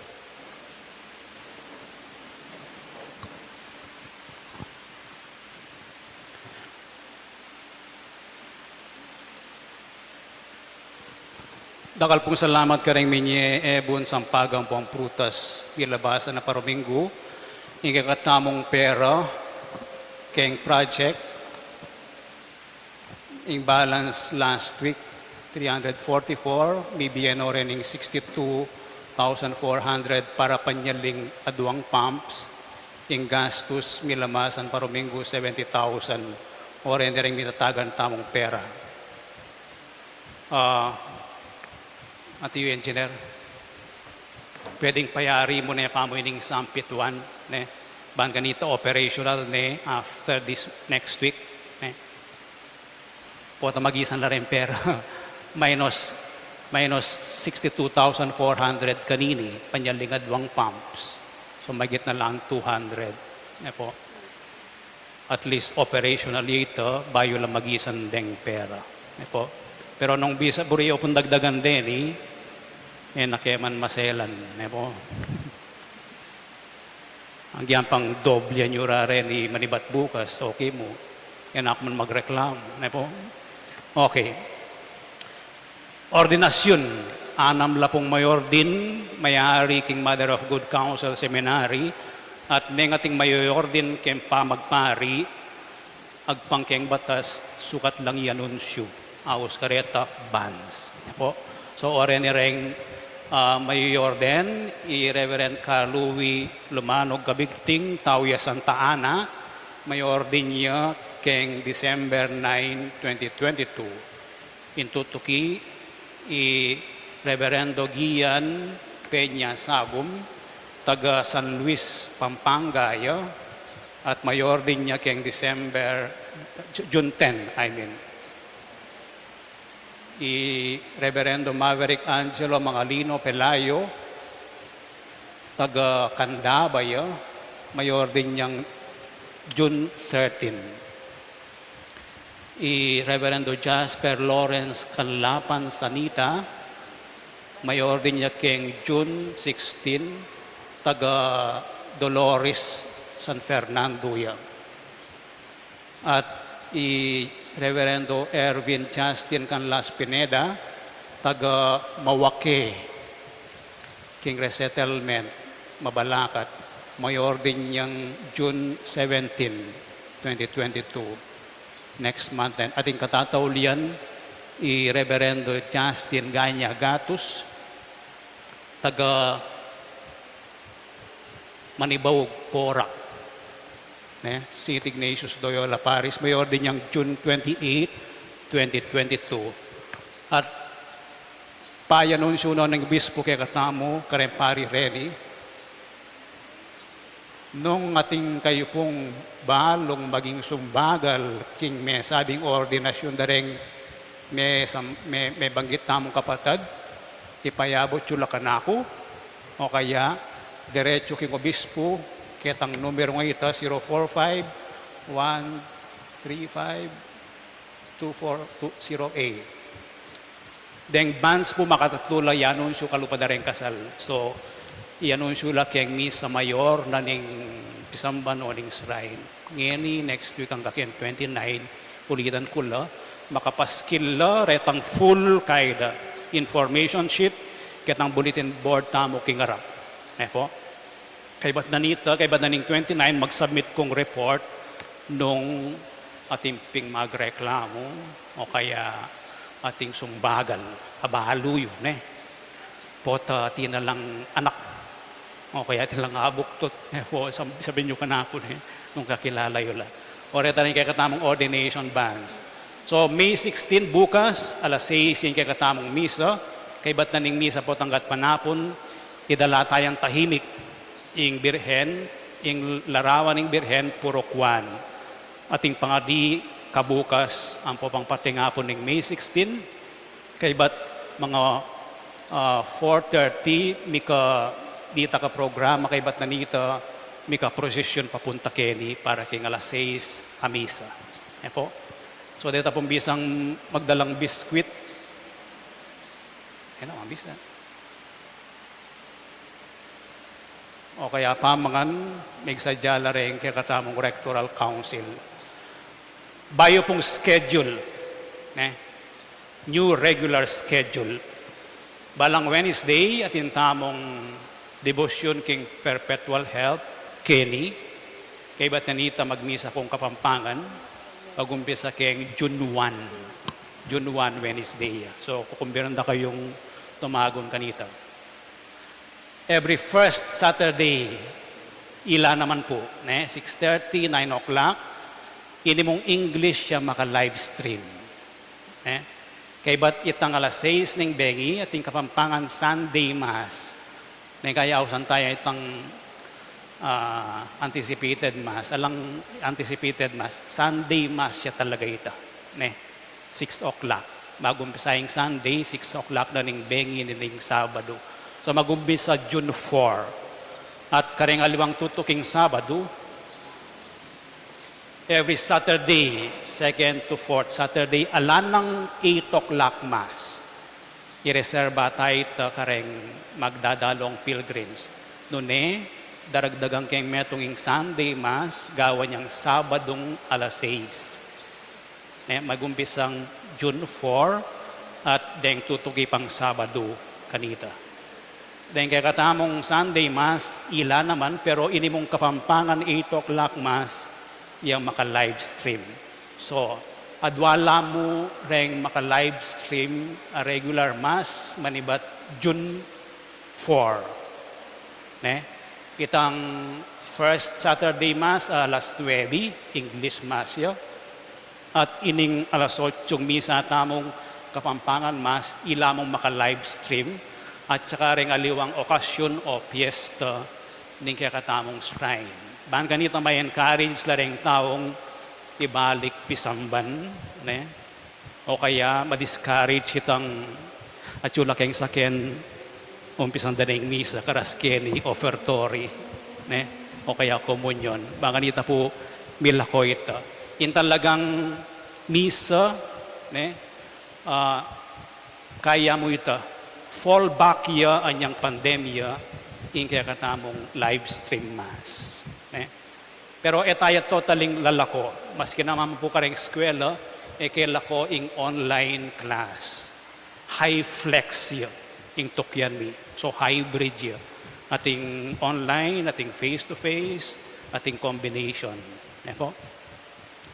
Dakal pong salamat kareng minye ebon sampagang pong prutas ilabasan na parominggo. Ikatamong pera keng project. Ing balance last week 344, bibigyan o rin 62,400 para panyaling aduang pumps. Ing gastos milamasan parominggo 70,000 o rin rin mitatagan tamong pera. At yung engineer, pwedeng payari mo na kamoy ning sampit 1, ne? Ban ganito operational ne after this next week, ne? Pota magisan na rin pera. minus 62,400 kanini, panyalingad wang pumps. So magit na lang 200, ne po. At least operationally ito, bayo lang magisan deng pera, ne po. Pero nung bisa buriyo pong dagdagan din, nakeman maselan, ne po. Ang yan pang doble nyo rin ni manibat bukas, okay mo. Yan ako man magreklamo, ne po. Okay. Ordinasyon, anam lapong mayor din, mayari king Mother of Good Counsel Seminary, at nengating mayor din king pamagpari, agpangkeng batas, sukat lang ianunsyo. Aos Kareta Bans. Po. So, ore ni Reng Mayor den, i-Reverend Carl Louis Lumanog Gabigting, Tauya Santa Ana, Mayor din niya keng December 9, 2022. Intutuki, i-Reverendo Gian Peña Sagum, taga San Luis, Pampanga, at Mayor din niya keng June 10, i-Reverendo Maverick Angelo Mangalino Pelayo, taga Candabay, mayor din niyang June 13. I-Reverendo Jasper Lawrence Canlapan Sanita, mayor din niya keng June 16, taga Dolores San Fernando. At Reverendo Erwin Justin Canlas Pineda, taga Mawake, King Resettlement, Mabalacat, mayor din niyang June 17, 2022. Next month. And ating katataulian, i-Reverendo Justin Ganya Gatus, taga Manibawog, Porac. St. Ignatius Loyola Paris, mayor din niyang June 28, 2022. At payanunsyo ng Obispo kay Katamo, Karempari Reni, nung ating kayo pong balong maging sumbagal, king may sabing ordinasyon na rin, may banggit tamong kapatid, ipayabot yula kanako, o kaya diretso king Obispo, ketang numero nga ito, 045-135-24208. Deng bands po makatatula, yanunsyo kalupadareng kasal. So, yanunsyo la keng misa mayor na ning pisamban o ning shrine. Ngeni, next week ang kakien 29, ulitan ko la, makapaskil la, retang full kaida information sheet, ketang bulletin board tamo kingarap. Po? Kay ba't naning 29, mag-submit kong report nung ating ping magreklamo o kaya ating sumbagal, habahaluyo, Pota, tinalang anak, o kaya tinalang abuktot, sabihin nyo ka na ako, nung kakilala yun. O reta rin kay katamang ordination bands. So, May 16, bukas, alas 6, yung kay katamang misa, kay ba't naning misa po tanggat panapon, idala tayang tahimik, ing birhen, ing larawan ng birhen, puro kwan. ating pangadi kabukas ang po pang patingapon ng May 16. Kay ba't mga 4:30 mika dita ka programa kay ba't nanita mika prosesyon papunta Kenny para king alas 6 a misa. Po. So dito pong bisang magdalang biskwit. Ang bisa. O kaya pamangan, may sadyala rin kaya katamong Rectoral Council. Bayo pong schedule, new regular schedule. Balang Wednesday, atin tamong devotion king perpetual health, Kenny. Kaya ba't nanita magmisa kong Kapampangan, pag-umpisa king June 1 Wednesday. So, kukumbiran na kayong tumagon kanita. Every first Saturday, ila naman po, 6:30, 9 o'clock, ini mong English siya maka-live stream. Kaya ba't itang alas 6 ng bengi, ating Kapampangan Sunday Mass. Kaya usan tayo itang anticipated Mass. Alang anticipated Mass, Sunday Mass siya talaga ito. 6 o'clock. Mag-umpisayang Sunday, 6 o'clock na ning bengi ning Sabado. So mag-umpisa June 4. At karing aliwang tutuking Sabado, every Saturday, 2nd to 4th Saturday, alan ng 8 o'clock Mass. Ireserba tayo ito karing magdadalong pilgrims. Noon daragdagang keng metong Sunday Mass, gawa niyang Sabadong alas 6. Mag-umpisang June 4 at deng tutugi pang Sabado kanita. Deng kaya katamong Sunday Mass, ila naman, pero inimong Kapampangan 8 o'clock Mass, yung maka-live stream. So, adwala mo ring maka-live stream a regular Mass, manibat June 4. Itang first Saturday Mass, alas 9, English Mass yun. At ining alas 8 misa tamong Kapampangan Mass, ilamong maka-live stream at saka rin aliwang okasyon o piyesta ning kaya katamong shrine. Bahan ganito may encourage la rin taong ibalik pisamban, o kaya ma-discourage itang at yung laking sakin umpisang daning misa, karaskeni, offertory, o kaya komunyon. Bahan ganito po milako ito. In talagang misa, kaya mo ito, fall back ya anyang pandemya, in kaya katamong live stream Mass. Pero tayo totaling lalako, maski naman po kareng eskwela, kaya lako ing online class. High flex ya, ing tukyan mi. So hybrid ya. Ating online, ating face-to-face, ating combination. Po?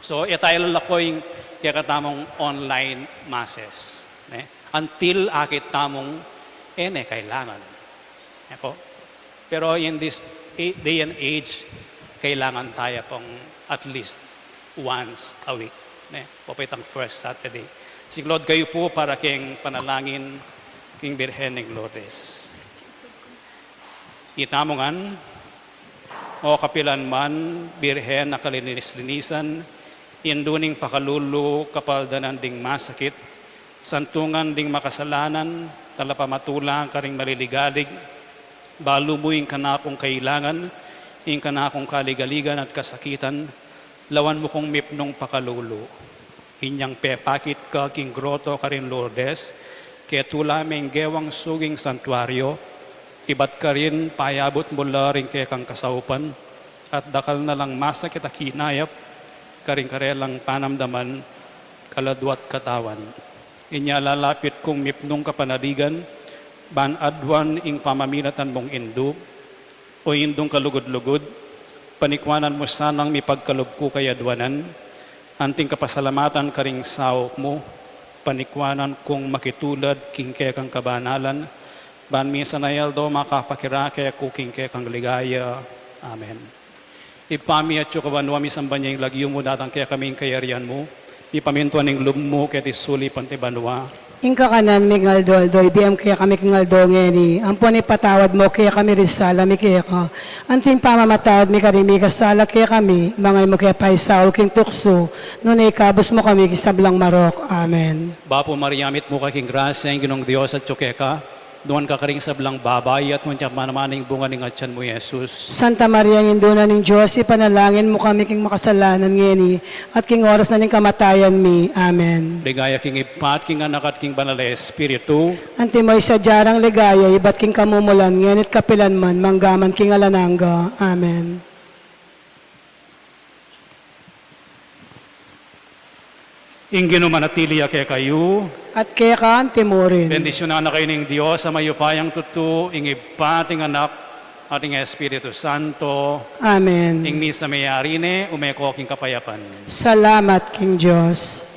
So, tayo lalakoy kaya katamong online masses. Until akit tamong kailangan. Po? Pero in this day and age, kailangan tayo pong at least once a week. Popitang first Saturday. Siglod kayo po para king panalangin king Birhen ng Lourdes. Itamongan, o kapilan man, Birhen na kalininis-linisan, induning pakalulu kapaldanan ding masakit, santungan ding makasalanan, talapamatulang karing maliligalig, balumuing kanakong kailangan, ing kanakong kaligaligan at kasakitan, lawan mo kong mipnong pakalulu. Inyang pepakit ka king groto karin Lourdes, kaya tulaming gewang suging santuaryo, ibat ka rin payabot mula rin kaya kang kasaupan, at dakal na lang masakit at kinayap, karing-karelang panamdaman, kaladwat katawan. Inya lalapit kong mipnong kapanadigan, ban adwan ing pamaminatan mong indu, o indong kalugod-lugod, panikwanan mo sanang mipagkalubko kay adwanan, anting kapasalamatan karing sawok mo, panikwanan kong makitulad king kang kabanalan, ban minsan ayal do makapakira kaya kuking kang ligaya. Amen. Ipami at yung kabanwa misamban niya yung lagyo mo datang kaya kaming kayarian mo. Ipamintuan ng lum mo kaya tisuli pantibanwa. Ingka kanan mi ngaldoldo, ibiyam kaya kami kingaldo ngeni. Ampon ipatawad mo kaya kami risala mi kaya ka. Anting pamamatawad mi karimi kasala kaya kami. Mangay mo kaya paisaul king tukso. Nunay kabos mo kami kisablang marok. Amen. Bapo Mariamit mo kaking grasya, ang ginong Diyos at tsukeka. Doon ka karing sablang babay at huwag manamaning bunga ng atyan mo, Jesus. Santa Maria, induna ng Diyos, ipanalangin mo kami king makasalanan ngeni. At king oras na ning kamatayan mi. Amen. Ligaya king ipat, king anak at king banal na Espiritu. Antimoy sa jarang ligaya, ibat king kamumulan, ngenit kapilan man, manggaman king alananga. Amen. Ingin manatili kay kayo. At kaya ka antimurin. Bendisyonan na kayo ng Diyos sa mayupayang tutu, ing ipat, ing anak, at ing Espiritu Santo. Amen. Ing misa mayarine, umeko king kapayapan. Salamat, King Diyos.